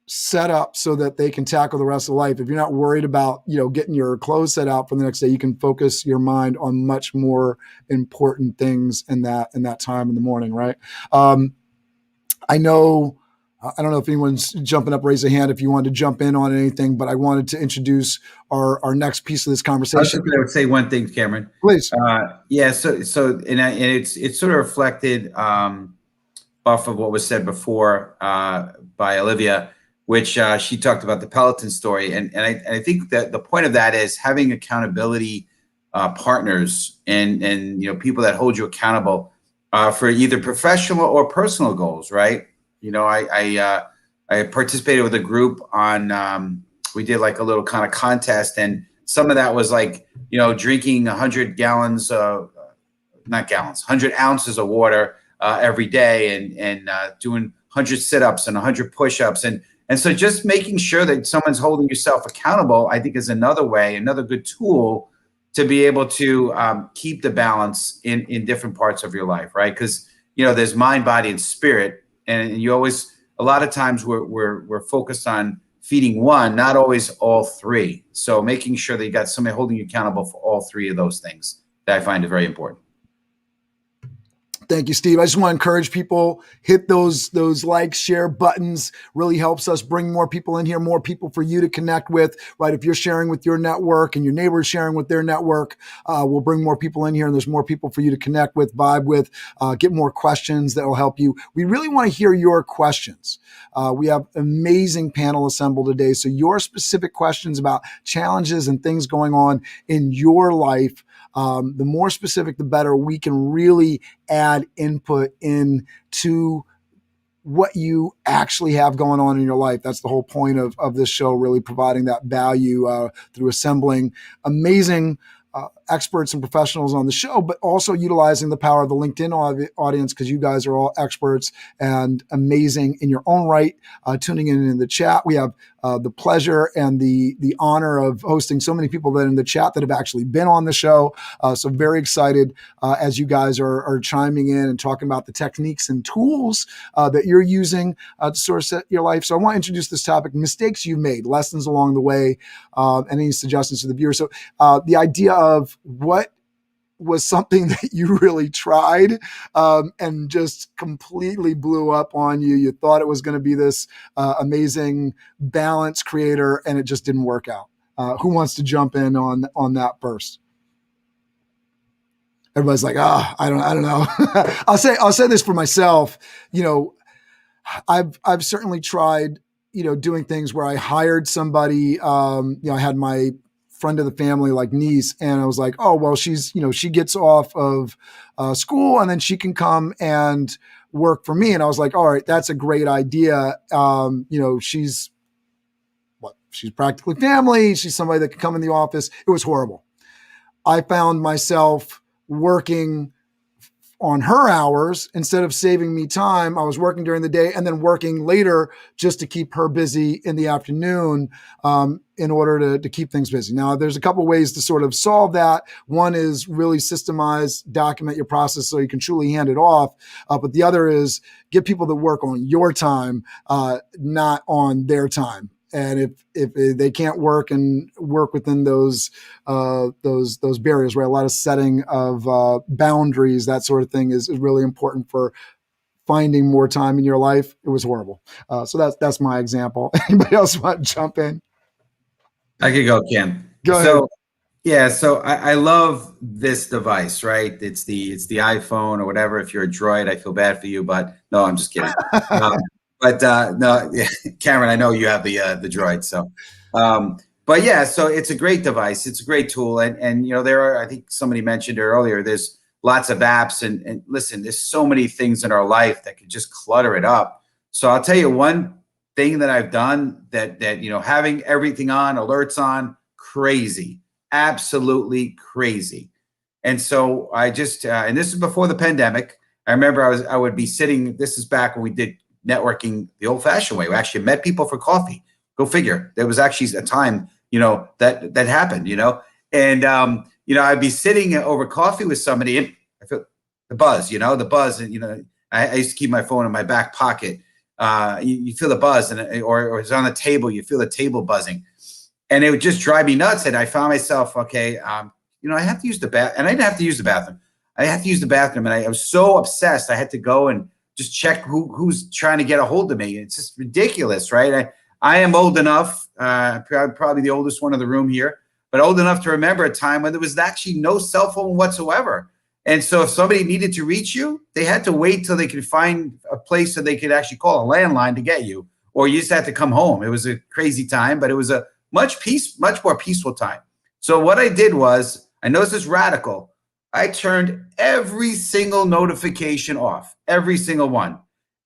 C: set up so that they can tackle the rest of life. If you're not worried about, getting your clothes set out for the next day, you can focus your mind on much more important things in that time in the morning, right? I know, I don't know if anyone's jumping up, raise a hand if you wanted to jump in on anything, but I wanted to introduce our next piece of this conversation.
B: I would say one thing, Cameron.
C: Please.
B: Yeah. So, and it's sort of reflected off of what was said before by Olivia, which she talked about the Peloton story, and I think that the point of that is having accountability partners and people that hold you accountable for either professional or personal goals, right? I participated with a group on, we did like a little kind of contest, and some of that was like, drinking 100 gallons, not gallons, 100 ounces of water every day and doing 100 sit-ups and 100 push-ups. And so just making sure that someone's holding yourself accountable, I think is another way, another good tool to be able to keep the balance in different parts of your life, right? Because, there's mind, body, and spirit. And you always, a lot of times we're focused on feeding one, not always all three. So making sure that you got somebody holding you accountable for all three of those things that I find is very important.
C: Thank you, Steve. I just want to encourage people, hit those like, share buttons. Really helps us bring more people in here, more people for you to connect with, right? If you're sharing with your network and your neighbors sharing with their network, we'll bring more people in here, and there's more people for you to connect with, vibe with, get more questions that will help you. We really want to hear your questions. We have amazing panel assembled today. So your specific questions about challenges and things going on in your life, the more specific, the better. We can really add input into what you actually have going on in your life. That's the whole point of this show, really providing that value through assembling amazing experts and professionals on the show, but also utilizing the power of the LinkedIn audience, because you guys are all experts and amazing in your own right. Tuning in the chat, we have the pleasure and the honor of hosting so many people that in the chat that have actually been on the show. So very excited as you guys are chiming in and talking about the techniques and tools that you're using to sort of set your life. So I want to introduce this topic: mistakes you've made, lessons along the way, and any suggestions to the viewer. So the idea of what was something that you really tried and just completely blew up on you. You thought it was going to be this amazing balance creator, and it just didn't work out. Who wants to jump in on that first? Everybody's like, I don't know. I'll say this for myself. I've certainly tried, doing things where I hired somebody. I had my friend of the family, like niece, and I was like, oh, well, she gets off of school and then she can come and work for me. And I was like, all right, that's a great idea. She's practically family. She's somebody that can come in the office. It was horrible. I found myself working on her hours instead of saving me time. I was working during the day and then working later just to keep her busy in the afternoon, in order to keep things busy. Now, there's a couple ways to sort of solve that. One is really systemize, document your process so you can truly hand it off. But the other is get people to work on your time, not on their time. And if they can't work within those barriers, right? A lot of setting of boundaries, that sort of thing is really important for finding more time in your life. It was horrible. So that's my example. Anybody else want to jump in?
B: I could go, Ken.
C: Go ahead.
B: So I love this device, right? It's the iPhone or whatever. If you're a Droid, I feel bad for you, but no, I'm just kidding. No, Cameron, I know you have the Droid. So, but yeah, so it's a great device. It's a great tool. And there are, I think somebody mentioned it earlier, there's lots of apps and listen, there's so many things in our life that could just clutter it up. So I'll tell you one thing that I've done that having everything on, alerts on, crazy, absolutely crazy. And so I just, and this is before the pandemic. I remember I would be sitting, this is back when we did networking the old fashioned way. We actually met people for coffee. Go figure. There was actually a time, that happened, and, I'd be sitting over coffee with somebody and I feel the buzz, and, I used to keep my phone in my back pocket. You feel the buzz or it's on the table, you feel the table buzzing, and it would just drive me nuts. And I found myself, okay, I have to use the bath, and I didn't have to use the bathroom. I had to use the bathroom, and I was so obsessed. I had to go and just check who's trying to get a hold of me. It's just ridiculous, right? I am old enough, probably the oldest one in the room here, but old enough to remember a time when there was actually no cell phone whatsoever. And so if somebody needed to reach you, they had to wait till they could find a place so they could actually call a landline to get you, or you just had to come home. It was a crazy time, but it was a much more peaceful time. So what I did was, I know this is radical, I turned every single notification off, every single one.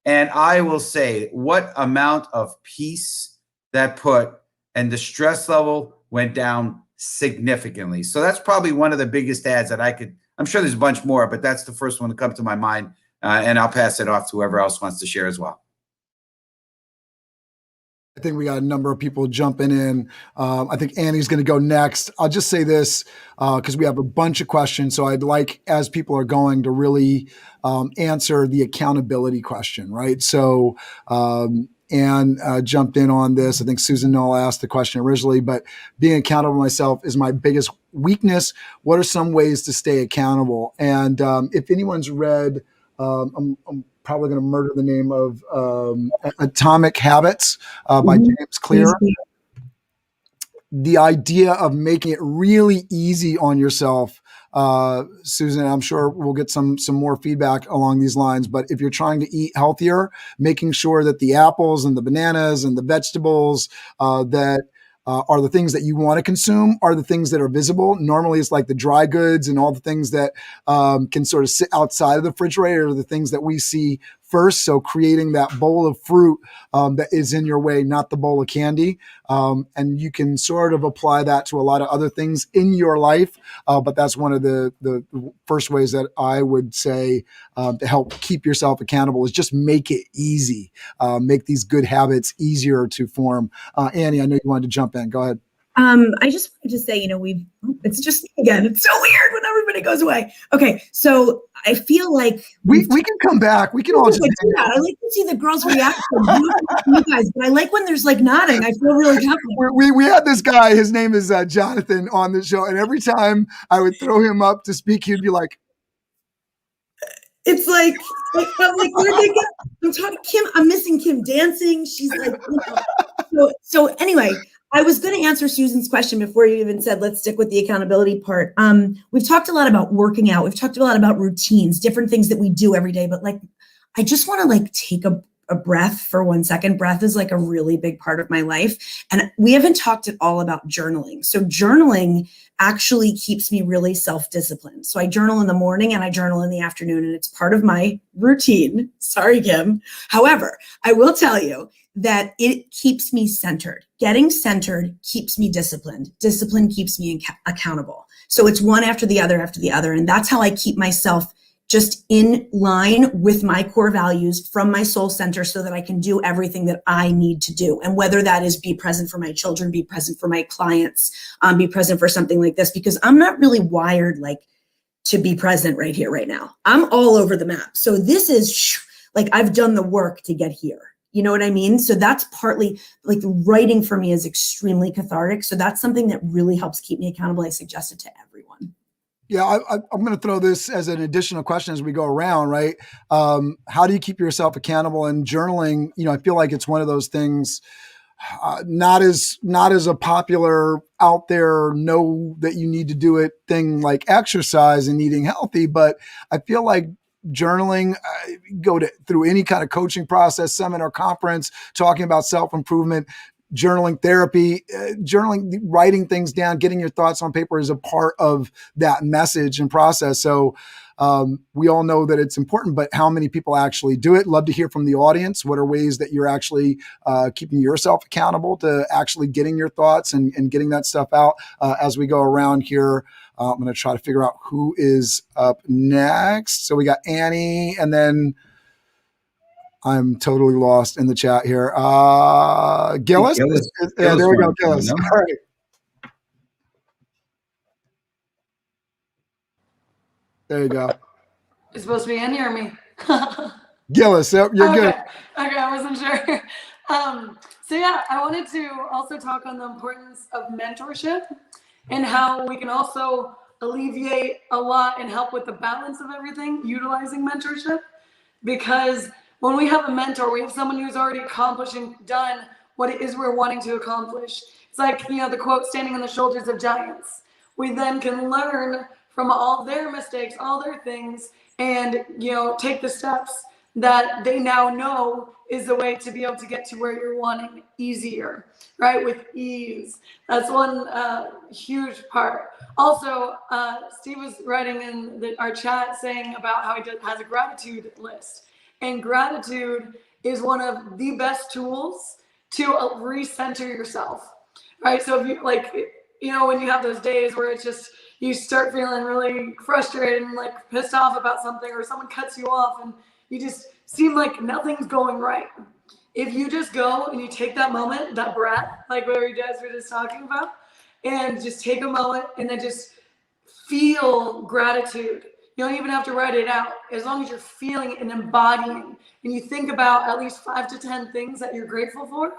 B: And I will say what amount of peace that put, and the stress level went down significantly. So that's probably one of the biggest ads that I'm sure there's a bunch more, but that's the first one that comes to my mind. And I'll pass it off to whoever else wants to share as well.
C: I think we got a number of people jumping in. I think Annie's going to go next. I'll just say this because we have a bunch of questions. So I'd like, as people are going, to really answer the accountability question, right? So Anne jumped in on this. I think Susan Null asked the question originally, but being accountable myself is my biggest weakness. What are some ways to stay accountable? And if anyone's read, I'm probably going to murder the name of Atomic Habits by James Clear. The idea of making it really easy on yourself, Susan, I'm sure we'll get some more feedback along these lines, but if you're trying to eat healthier, making sure that the apples and the bananas and the vegetables that are the things that you want to consume are the things that are visible. Normally it's like the dry goods and all the things that can sort of sit outside of the refrigerator are the things that we see first. So creating that bowl of fruit that is in your way, not the bowl of candy. And you can sort of apply that to a lot of other things in your life. But that's one of the first ways that I would say to help keep yourself accountable is just make it easy. Make these good habits easier to form. Annie, I know you wanted to jump in. Go ahead.
D: I just wanted to say, it's just, again, it's so weird when everybody goes away. Okay. So I feel like
C: we can come back. We can all just
D: do that. I like to see the girls' reaction. You guys, but I like when there's like nodding. I feel really confident.
C: We had this guy, his name is Jonathan, on the show. And every time I would throw him up to speak, he'd be like,
D: it's like I'm like, where'd they get? I'm talking Kim. I'm missing Kim dancing. She's like, so anyway, I was going to answer Susan's question before you even said, let's stick with the accountability part. We've talked a lot about working out. We've talked a lot about routines, different things that we do every day. But like, I just want to like take a breath for 1 second. Breath is like a really big part of my life. And we haven't talked at all about journaling. So journaling actually keeps me really self-disciplined. So I journal in the morning and I journal in the afternoon, and it's part of my routine. Sorry, Kim. However, I will tell you that it keeps me centered. Getting centered keeps me disciplined. Discipline keeps me accountable. So it's one after the other after the other. And that's how I keep myself just in line with my core values from my soul center so that I can do everything that I need to do. And whether that is be present for my children, be present for my clients, be present for something like this, because I'm not really wired like to be present right here, right now. I'm all over the map. So this is like, I've done the work to get here. You know what I mean? So that's partly like writing for me is extremely cathartic. So that's something that really helps keep me accountable. I suggest it to everyone.
C: Yeah, I'm going to throw this as an additional question as we go around, right? How do you keep yourself accountable? And journaling, I feel like it's one of those things, not as a popular out there, know that you need to do it thing like exercise and eating healthy. But I feel like journaling, go through any kind of coaching process, seminar, conference, talking about self-improvement, journaling therapy, journaling, writing things down, getting your thoughts on paper is a part of that message and process. So we all know that it's important, but how many people actually do it? Love to hear from the audience. What are ways that you're actually keeping yourself accountable to actually getting your thoughts and getting that stuff out as we go around here. I'm going to try to figure out who is up next. So we got Annie, and then I'm totally lost in the chat here. Gillis? Yeah, there we go, Gillis. All right. There you go.
F: It's supposed to be Annie or me?
C: Gillis, you're good.
F: Okay, I wasn't sure. So yeah, I wanted to also talk on the importance of mentorship and how we can also alleviate a lot and help with the balance of everything, utilizing mentorship. Because when we have a mentor, we have someone who's already accomplished and done what it is we're wanting to accomplish. It's like, the quote, standing on the shoulders of giants. We then can learn from all their mistakes, all their things, and, take the steps that they now know is the way to be able to get to where you're wanting easier, right? With ease. That's one huge part. Also, Steve was writing in our chat saying about how he has a gratitude list. And gratitude is one of the best tools to recenter yourself, right? So if you when you have those days where it's just, you start feeling really frustrated and like pissed off about something, or someone cuts you off and you just seem like nothing's going right. If you just go and you take that moment, that breath, like what you guys were just talking about, and just take a moment and then just feel gratitude. You don't even have to write it out. As long as you're feeling it and embodying, and you think about at least 5 to 10 things that you're grateful for,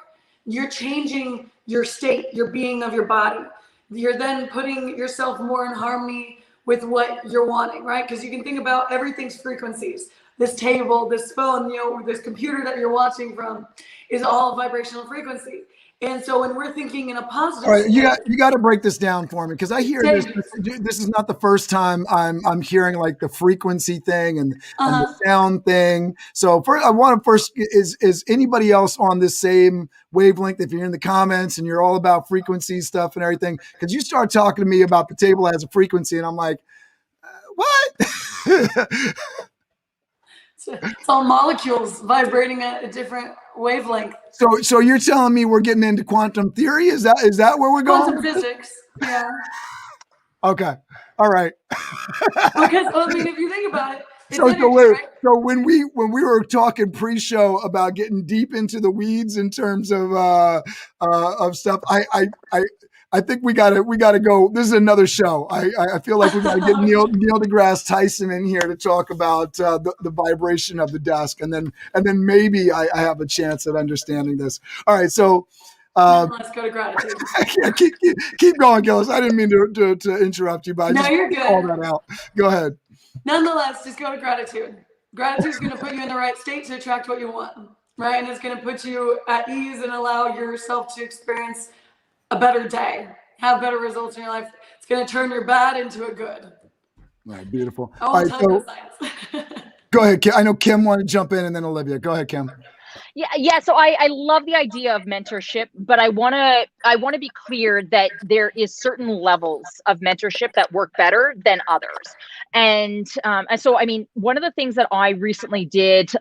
F: you're changing your state, your being of your body. You're then putting yourself more in harmony with what you're wanting, right? Because you can think about everything's frequencies. This table, this phone, this computer that you're watching from is all vibrational frequency. And so when we're thinking in a positive,
C: all right, you got to break this down for me, because I hear this. This is not the first time I'm hearing like the frequency thing and the sound thing. So I want to first is anybody else on this same wavelength? If you're in the comments and you're all about frequency stuff and everything, because you start talking to me about the table has a frequency, and I'm like, what?
F: It's all molecules vibrating at a different wavelength.
C: So you're telling me we're getting into quantum theory? Is that where we're going?
F: Quantum physics. Yeah.
C: Okay. All right.
F: Because I mean, if you think about it, it's
C: So
F: energy,
C: wait,
F: right?
C: so when we were talking pre-show about getting deep into the weeds in terms of stuff, I think we gotta go. This is another show. I feel like we gotta get Neil deGrasse Tyson in here to talk about the vibration of the desk, and then maybe I have a chance at understanding this. All right, so.
F: Let's go to gratitude.
C: keep going, Gillis. I didn't mean to interrupt you, but I
F: No,
C: just
F: you're good.
C: call that out. Go ahead.
F: Nonetheless, just go to gratitude. Gratitude is going to put you in the right state to attract what you want, right? And it's going to put you at ease and allow yourself to experience a better day, have better results in your life. It's going to turn your bad into a good.
C: All right, beautiful.
F: I won't tell you the science.
C: Go ahead, Kim. I know Kim wanted to jump in, and then Olivia. Go ahead, Kim.
E: Yeah. So I love the idea of mentorship, but I wanna be clear that there is certain levels of mentorship that work better than others. And so, I mean, one of the things that I recently did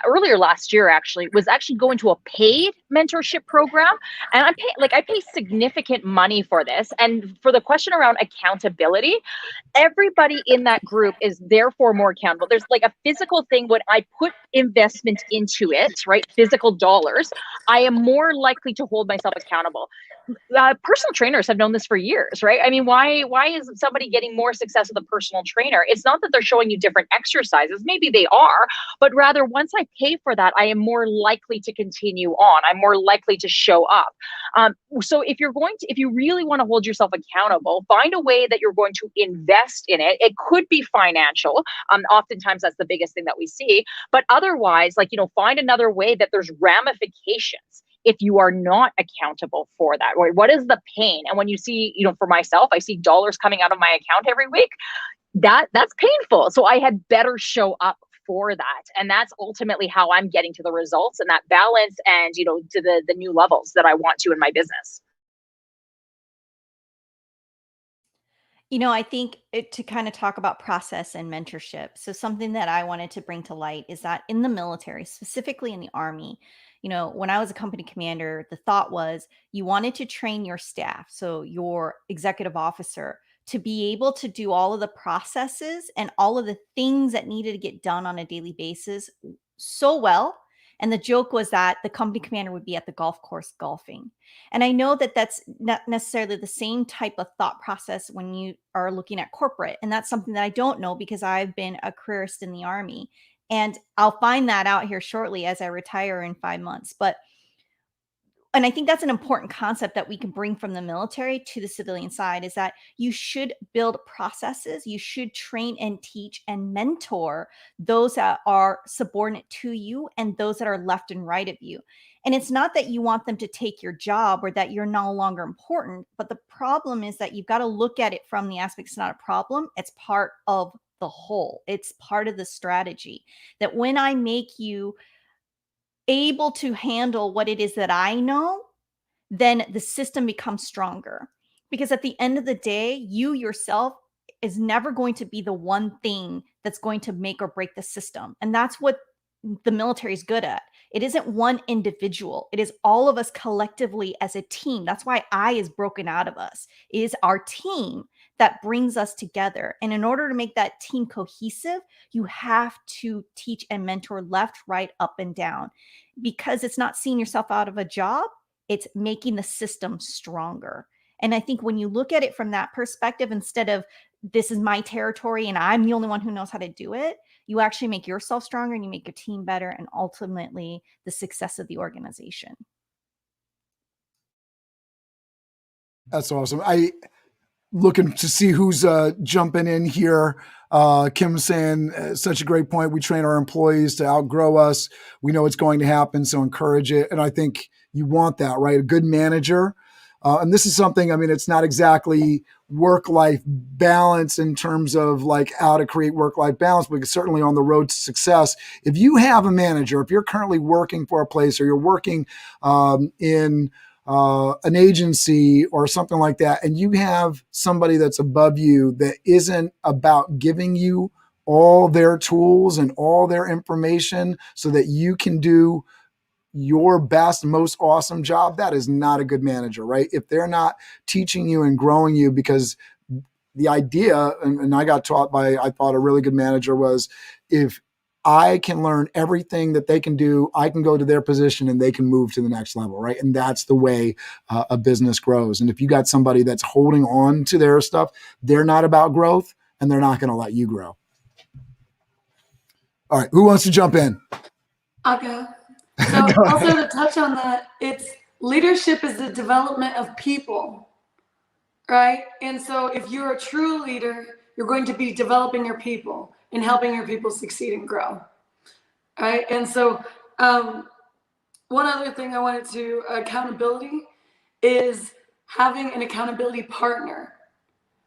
E: earlier last year actually was go into a paid mentorship program, and I pay significant money for this. And for the question around accountability, everybody in that group is therefore more accountable. There's like a physical thing when I put investment into it, right? Physical dollars, I am more likely to hold myself accountable. Personal trainers have known this for years, right? I mean, why is somebody getting more success with a personal trainer? It's not that they're showing you different exercises. Maybe they are, but rather once I pay for that, I am more likely to continue on. I'm more likely to show up. So if you really want to hold yourself accountable, find a way that you're going to invest in it. It could be financial. Oftentimes that's the biggest thing that we see, but otherwise, find another way that there's ramifications if you are not accountable for that. Right? What is the pain? And when you see, for myself, I see dollars coming out of my account every week. That's painful. So I had better show up for that. And that's ultimately how I'm getting to the results and that balance and, to the new levels that I want to in my business.
G: I think to kind of talk about process and mentorship. So something that I wanted to bring to light is that in the military, specifically in the Army, when I was a company commander, the thought was you wanted to train your staff, so your executive officer, to be able to do all of the processes and all of the things that needed to get done on a daily basis so well. And the joke was that the company commander would be at the golf course golfing. And I know that that's not necessarily the same type of thought process when you are looking at corporate. And that's something that I don't know because I've been a careerist in the Army. And I'll find that out here shortly as I retire in 5 months. And I think that's an important concept that we can bring from the military to the civilian side is that you should build processes. You should train and teach and mentor those that are subordinate to you and those that are left and right of you. And it's not that you want them to take your job or that you're no longer important, but the problem is that you've got to look at it from the aspect it's not a problem. It's part of the whole. It's part of the strategy that when I make you able to handle what it is that I know, then the system becomes stronger. Because at the end of the day, you yourself is never going to be the one thing that's going to make or break the system. And that's what the military is good at. It isn't one individual. It is all of us collectively as a team. That's why I is broken out of us. It is our team that brings us together. And in order to make that team cohesive, you have to teach and mentor left, right, up, and down. Because it's not seeing yourself out of a job, it's making the system stronger. And I think when you look at it from that perspective, instead of this is my territory and I'm the only one who knows how to do it, you actually make yourself stronger and you make your team better and ultimately the success of the organization.
C: That's awesome. Looking to see who's jumping in here. Kim saying such a great point. We train our employees to outgrow us. We know it's going to happen, so encourage it. And I think you want that, right? A good manager. And this is something, I mean, it's not exactly work-life balance in terms of like how to create work-life balance, but certainly on the road to success. If you have a manager, if you're currently working for a place or you're working in an agency or something like that, and you have somebody that's above you that isn't about giving you all their tools and all their information so that you can do your best, most awesome job, that is not a good manager, right? If they're not teaching you and growing you, because the idea, and I got taught by, I thought a really good manager was, if I can learn everything that they can do, I can go to their position and they can move to the next level, right? And that's the way a business grows. And if you got somebody that's holding on to their stuff, they're not about growth and they're not going to let you grow. All right, who wants to jump in?
F: I'll go. So also to touch on that, it's leadership is the development of people, right? And so if you're a true leader, you're going to be developing your people and helping your people succeed and grow, right? And so one other thing I wanted to, accountability is having an accountability partner,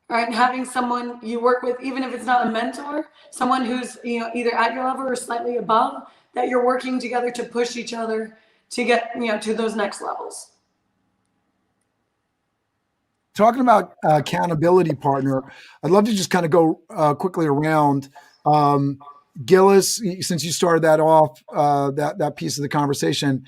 F: right? And having someone you work with, even if it's not a mentor, someone who's, you know, either at your level or slightly above, that you're working together to push each other to get, you know, to those next levels.
C: Talking about accountability partner, I'd love to just kind of go quickly around. Gillis, since you started that off, that piece of the conversation,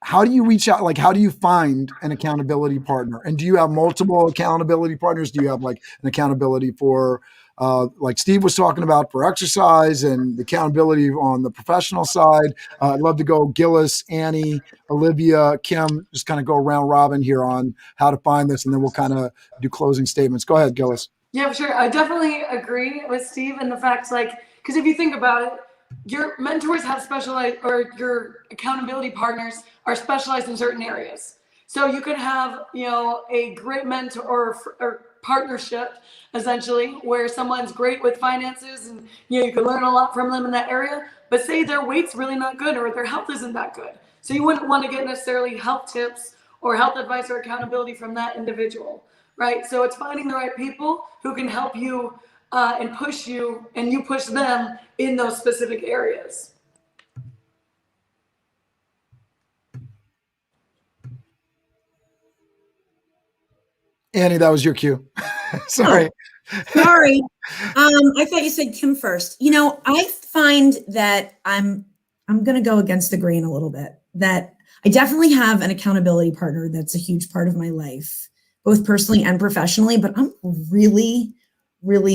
C: how do you reach out? Like, how do you find an accountability partner? And do you have multiple accountability partners? Do you have like an accountability for, like Steve was talking about, for exercise, and the accountability on the professional side? I'd love to go Gillis, Annie, Olivia, Kim, just kind of go round robin here on how to find this, and then we'll kind of do closing statements. Go ahead, Gillis.
F: Yeah, for sure. I definitely agree with Steve in the fact, like, because if you think about it, your mentors have specialized, or your accountability partners are specialized in certain areas. So you could have, you know, a great mentor or partnership, essentially, where someone's great with finances and, you know, you can learn a lot from them in that area, but say their weight's really not good or their health isn't that good. So you wouldn't want to get necessarily health tips or health advice or accountability from that individual, right? So it's finding the right people who can help you and push you, and you push them in those specific areas.
C: Annie, that was your cue. Sorry.
D: Sorry. I thought you said Kim first. You know, I find that I'm going to go against the grain a little bit, that I definitely have an accountability partner that's a huge part of my life, both personally and professionally, but I'm really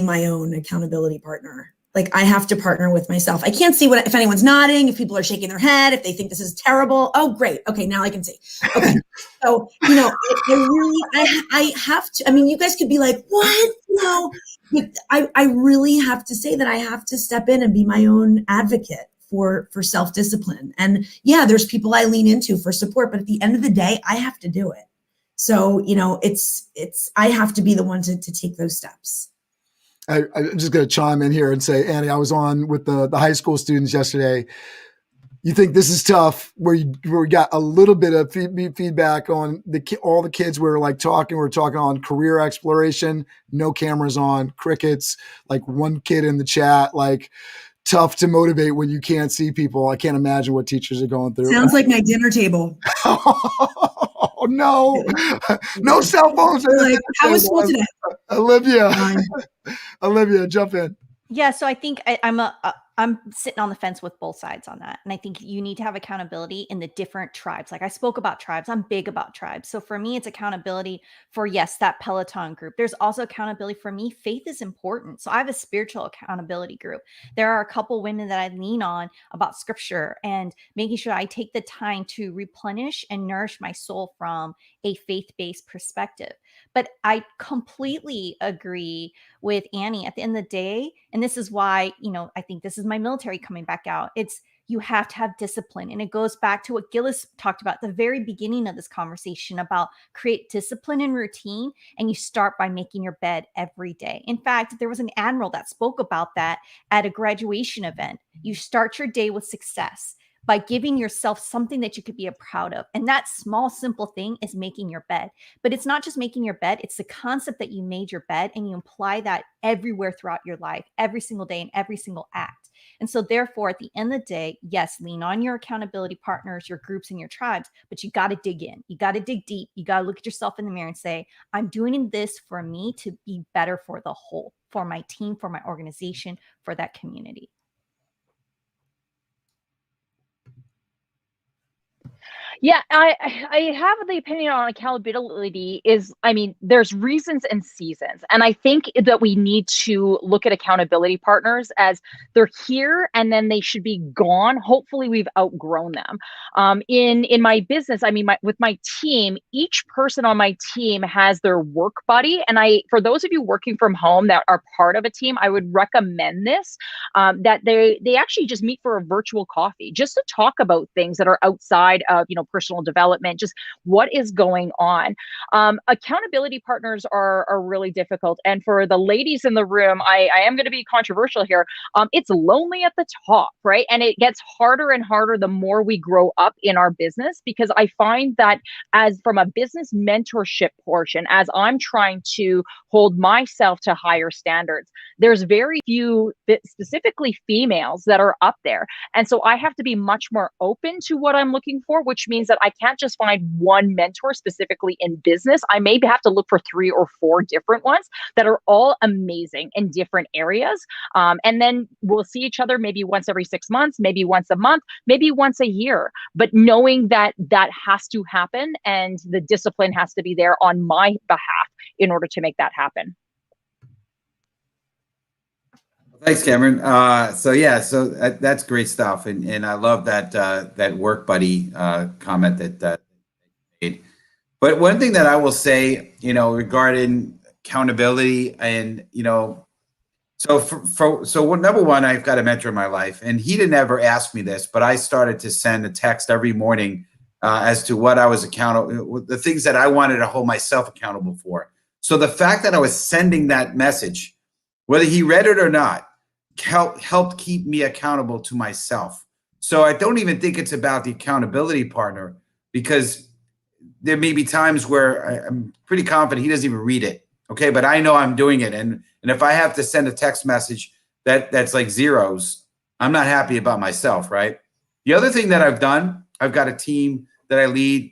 D: my own accountability partner. Like, I have to partner with myself. I can't see if anyone's nodding, if people are shaking their head, if they think this is terrible. Oh, great. Okay, now I can see. Okay. So, you know, I have to, I mean, you guys could be like, what? No, but I really have to say that I have to step in and be my own advocate for self-discipline. And yeah, there's people I lean into for support, but at the end of the day, I have to do it. So, you know, I have to be the one to take those steps.
C: I'm just going to chime in here and say, Annie, I was on with the high school students yesterday. You think this is tough, where we got a little bit of feedback on all the kids were like talking. We're talking on career exploration, no cameras on, crickets, like one kid in the chat, like tough to motivate when you can't see people. I can't imagine what teachers are going through.
D: Sounds like my dinner table.
C: Oh, no, no cell phones.
D: Like, how was school today?
C: Olivia, jump in.
G: Yeah, so I think I'm sitting on the fence with both sides on that. And I think you need to have accountability in the different tribes. Like, I spoke about tribes. I'm big about tribes. So for me, it's accountability for, yes, that Peloton group. There's also accountability for me. Faith is important. So I have a spiritual accountability group. There are a couple women that I lean on about scripture and making sure I take the time to replenish and nourish my soul from a faith-based perspective. But I completely agree with Annie at the end of the day. And this is why, you know, I think this is my military coming back out. It's, you have to have discipline. And it goes back to what Gillis talked about at the very beginning of this conversation about create discipline and routine. And you start by making your bed every day. In fact, there was an admiral that spoke about that at a graduation event. You start your day with success by giving yourself something that you could be proud of. And that small, simple thing is making your bed. But it's not just making your bed. It's the concept that you made your bed and you apply that everywhere throughout your life, every single day and every single act. And so therefore, at the end of the day, yes, lean on your accountability partners, your groups, and your tribes, but you got to dig in. You got to dig deep. You got to look at yourself in the mirror and say, I'm doing this for me to be better for the whole, for my team, for my organization, for that community.
E: Yeah, I have the opinion on accountability is, I mean, there's reasons and seasons. And I think that we need to look at accountability partners as they're here and then they should be gone. Hopefully we've outgrown them. In my business, I mean, with my team, each person on my team has their work buddy. And for those of you working from home that are part of a team, I would recommend this, that they actually just meet for a virtual coffee, just to talk about things that are outside of, personal development, just what is going on. Accountability partners are really difficult. And for the ladies in the room, I am going to be controversial here. It's lonely at the top, right? And it gets harder and harder the more we grow up in our business, because I find that as from a business mentorship portion, as I'm trying to hold myself to higher standards, there's very few, specifically females, that are up there. And so I have to be much more open to what I'm looking for, which means that I can't just find one mentor specifically in business. I may have to look for 3 or 4 different ones that are all amazing in different areas. And then we'll see each other maybe once every 6 months, maybe once a month, maybe once a year. But knowing that that has to happen and the discipline has to be there on my behalf in order to make that happen.
B: Thanks, Cameron. So that's great stuff, and I love that work buddy comment that made. But one thing that I will say, regarding accountability, and so number one, I've got a mentor in my life, and he didn't ever ask me this, but I started to send a text every morning as to what I was accountable, the things that I wanted to hold myself accountable for. So the fact that I was sending that message, whether he read it or not, helped keep me accountable to myself. So I don't even think it's about the accountability partner, because there may be times where I'm pretty confident he doesn't even read it. Okay, but I know I'm doing it. And if I have to send a text message that's like zeros, I'm not happy about myself, right? The other thing that I've done, I've got a team that I lead.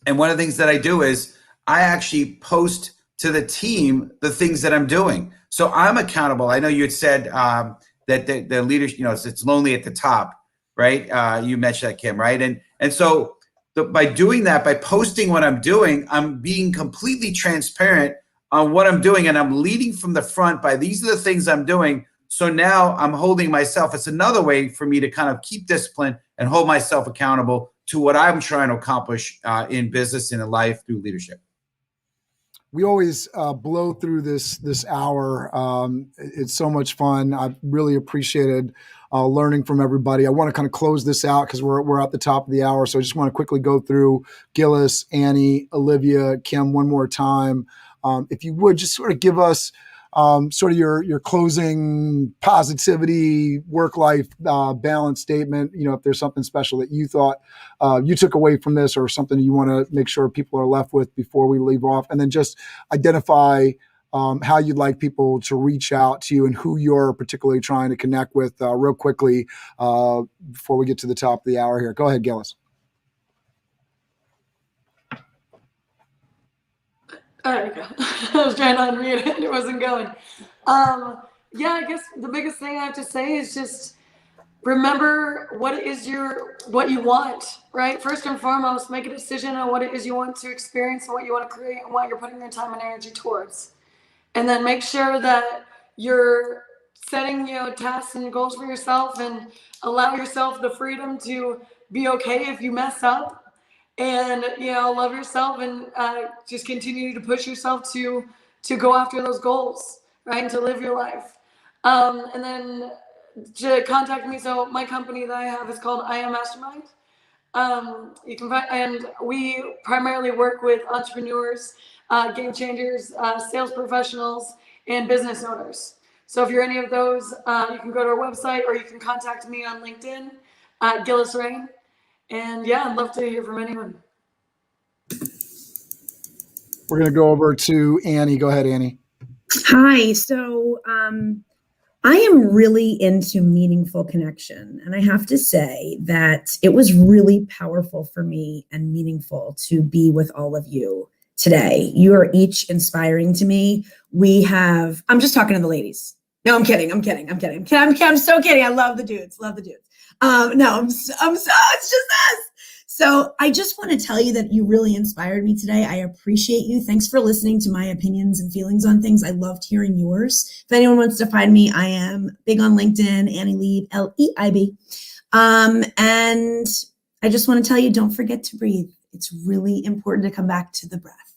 B: And one of the things that I do is I actually post to the team the things that I'm doing. So I'm accountable. I know you had said that the leadership, it's lonely at the top, right? You mentioned that, Kim, right? And so by doing that, by posting what I'm doing, I'm being completely transparent on what I'm doing, and I'm leading from the front by these are the things I'm doing. So now I'm holding myself. It's another way for me to kind of keep discipline and hold myself accountable to what I'm trying to accomplish in business and in life through leadership.
C: We always blow through this hour. It's so much fun. I've really appreciated learning from everybody. I want to kind of close this out because we're at the top of the hour. So I just want to quickly go through Gillis, Annie, Olivia, Kim one more time. If you would just sort of give us sort of your closing positivity, work-life balance statement, if there's something special that you thought you took away from this, or something you want to make sure people are left with before we leave off, and then just identify how you'd like people to reach out to you and who you're particularly trying to connect with real quickly before we get to the top of the hour here. Go ahead, Gillis.
F: There we go. I was trying to unmute it and it wasn't going. I guess the biggest thing I have to say is just remember what you want, right? First and foremost, make a decision on what it is you want to experience and what you want to create and what you're putting your time and energy towards. And then make sure that you're setting, tasks and goals for yourself, and allow yourself the freedom to be okay if you mess up. And love yourself, and just continue to push yourself to go after those goals, right? And to live your life. And then to contact me. So my company that I have is called I Am Mastermind. You can find, and we primarily work with entrepreneurs, game changers, sales professionals, and business owners. So if you're any of those, you can go to our website, or you can contact me on LinkedIn at Gillis Rain. And I'd love to hear from anyone. We're
C: going to go over to Annie. Go ahead, Annie.
D: Hi. So I am really into meaningful connection. And I have to say that it was really powerful for me and meaningful to be with all of you today. You are each inspiring to me. I'm just talking to the ladies. No, I'm kidding. I'm so kidding. I love the dudes. No, it's just us. So I just want to tell you that you really inspired me today. I appreciate you. Thanks for listening to my opinions and feelings on things. I loved hearing yours. If anyone wants to find me, I am big on LinkedIn, Annie Leib, Leib. And I just want to tell you, don't forget to breathe. It's really important to come back to the breath.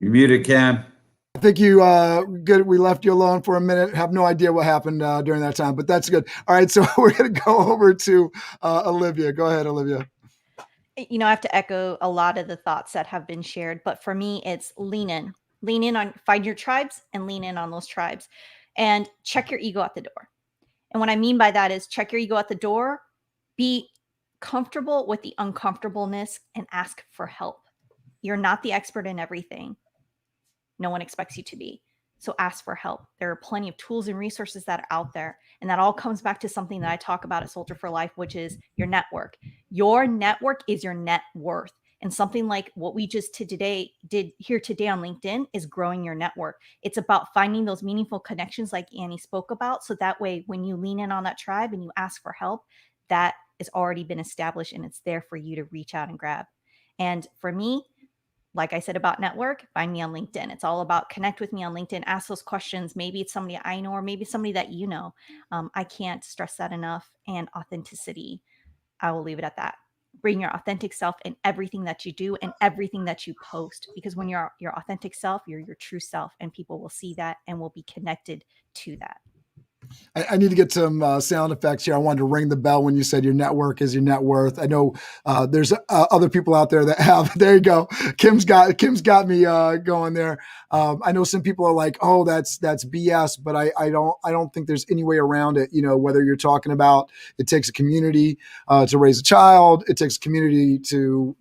B: You're muted, Cam.
C: I think you good. We left you alone for a minute. Have no idea what happened during that time, but that's good. All right, so we're going to go over to Olivia. Go ahead, Olivia.
G: I have to echo a lot of the thoughts that have been shared, but for me, it's lean in on, find your tribes and lean in on those tribes, and check your ego at the door. And what I mean by that is check your ego at the door, be comfortable with the uncomfortableness, and ask for help. You're not the expert in everything. No one expects you to be. So ask for help. There are plenty of tools and resources that are out there. And that all comes back to something that I talk about at Soldier for Life, which is your network. Your network is your net worth. And something like what we just did here today on LinkedIn is growing your network. It's about finding those meaningful connections like Annie spoke about. So that way, when you lean in on that tribe and you ask for help, that has already been established and it's there for you to reach out and grab. And for me, like I said about network, find me on LinkedIn. It's all about connect with me on LinkedIn, ask those questions. Maybe it's somebody I know, or maybe somebody that you know. I can't stress that enough. And authenticity, I will leave it at that. Bring your authentic self in everything that you do and everything that you post, because when you're your authentic self, you're your true self, and people will see that and will be connected to that.
C: I need to get some sound effects here. I wanted to ring the bell when you said your network is your net worth. I know there's other people out there that have. There you go. Kim's got me going there. I know some people are like, "Oh, that's BS," but I don't think there's any way around it. Whether you're talking about it takes a community to raise a child, it takes a community to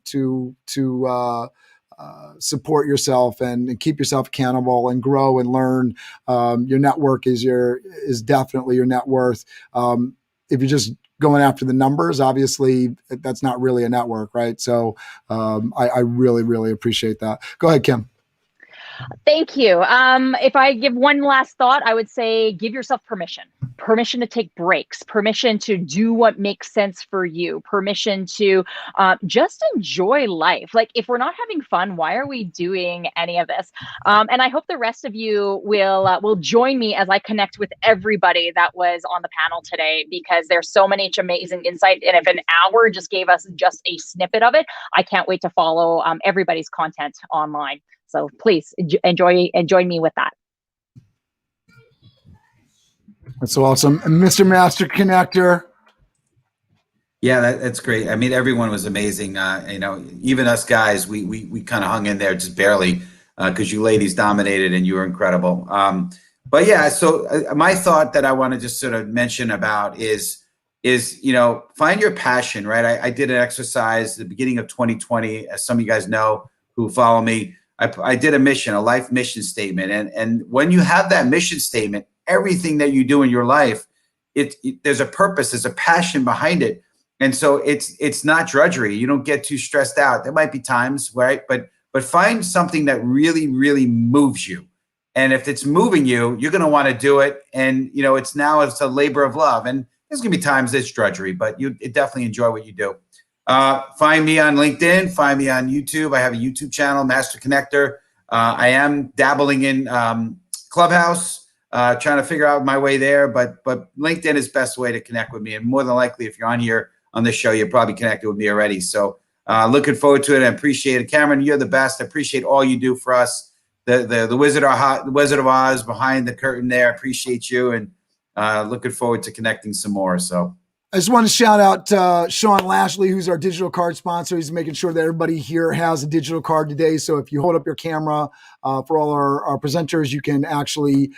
C: support yourself and keep yourself accountable and grow and learn. Your network is definitely your net worth. If you're just going after the numbers, obviously that's not really a network, right? So I really, really appreciate that. Go ahead, Kim.
E: Thank you. If I give one last thought, I would say give yourself permission to take breaks, permission to do what makes sense for you, permission to just enjoy life. Like, if we're not having fun, why are we doing any of this? And I hope the rest of you will join me as I connect with everybody that was on the panel today, because there's so many amazing insight. And if an hour just gave us just a snippet of it, I can't wait to follow everybody's content online. So please join me with that.
C: That's so awesome. And Mr. Master Connector.
B: Yeah, that's great. I mean, everyone was amazing. Even us guys, we kind of hung in there just barely because you ladies dominated and you were incredible. But yeah, so my thought that I want to just sort of mention about is find your passion, right? I did an exercise at the beginning of 2020, as some of you guys know who follow me. I did a life mission statement. And when you have that mission statement, everything that you do in your life, there's a purpose, there's a passion behind it. And so it's not drudgery. You don't get too stressed out. There might be times, right? But find something that really, really moves you. And if it's moving you, you're going to want to do it. And, it's a labor of love. And there's going to be times it's drudgery, but you definitely enjoy what you do. Find me on LinkedIn, find me on YouTube. I have a YouTube channel, Master Connector. I am dabbling in Clubhouse, trying to figure out my way there, but LinkedIn is the best way to connect with me. And more than likely, if you're on here on this show, you're probably connected with me already. So looking forward to it. I appreciate it. Cameron, you're the best. I appreciate all you do for us. The Wizard of Oz behind the curtain there. I appreciate you, and looking forward to connecting some more. So
C: I just want to shout out Sean Lashley, who's our digital card sponsor. He's making sure that everybody here has a digital card today. So if you hold up your camera for all our presenters, you can actually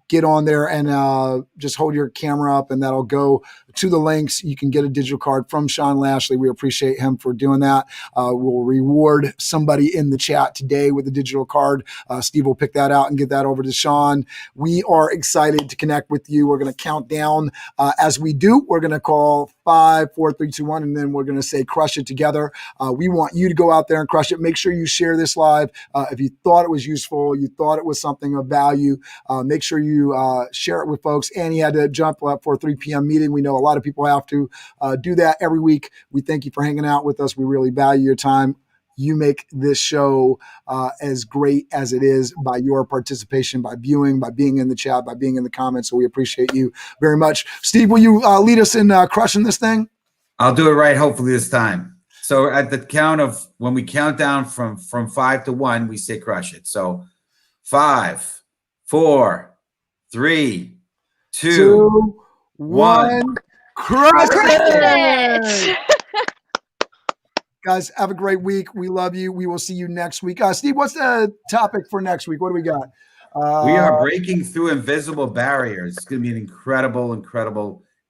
C: get on there and just hold your camera up, and that'll go to the links. You can get a digital card from Sean Lashley. We appreciate him for doing that. We'll reward somebody in the chat today with a digital card. Steve will pick that out and get that over to Sean. We are excited to connect with you. We're going to count down as we do. We're going to call 5, 4, 3, 2, 1, and then we're going to say crush it together. We want you to go out there and crush it. Make sure you share this live. If you thought it was useful, you thought it was something of value, make sure you share it with folks. Annie had to jump up for a 3 p.m. meeting. We know a lot of people have to do that every week. We thank you for hanging out with us. We really value your time. You make this show as great as it is by your participation, by viewing, by being in the chat, by being in the comments. So we appreciate you very much. Steve, will you lead us in crushing this thing?
B: I'll do it right, hopefully this time. So at the count of, when we count down from 5 to 1, we say crush it. So 5, 4, 3, 2, 1.
C: Crush
E: it!
C: Guys, have a great week. We love you. We will see you next week. Steve, what's the topic for next week? What do we got?
B: We are breaking through invisible barriers. It's going to be an incredible.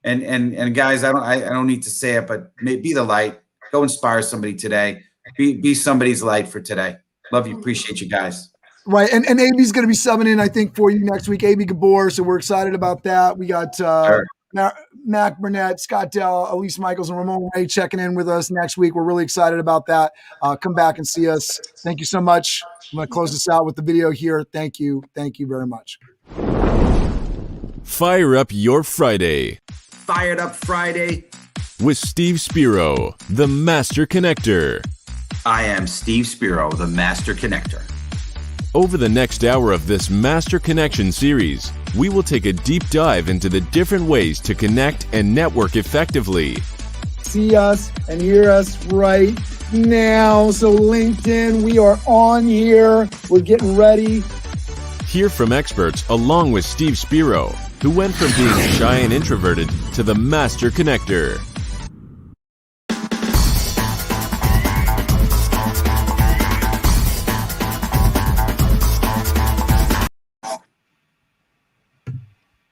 B: And guys, I don't need to say it, but be the light. Go inspire somebody today. Be somebody's light for today. Love you. Appreciate you guys.
C: Right. And AB's going to be subbing in, I think, for you next week. AB Gabor. So we're excited about that. We got
B: Sure.
C: Mac Burnett, Scott Dell, Elise Michaels, and Ramon Ray checking in with us next week. We're really excited about that. Come back and see us. Thank you so much. I'm going to close this out with the video here. Thank you. Thank you very much.
A: Fire up your Friday
B: Fired Up Friday.
A: with Steve Spiro, the Master Connector.
B: I am Steve Spiro, the Master Connector.
A: Over the next hour of this Master Connection series, we will take a deep dive into the different ways to connect and network effectively.
C: See us and hear us right now. So LinkedIn, we are on here. We're getting ready.
A: Hear from experts along with Steve Spiro, who went from being shy and introverted to the Master Connector.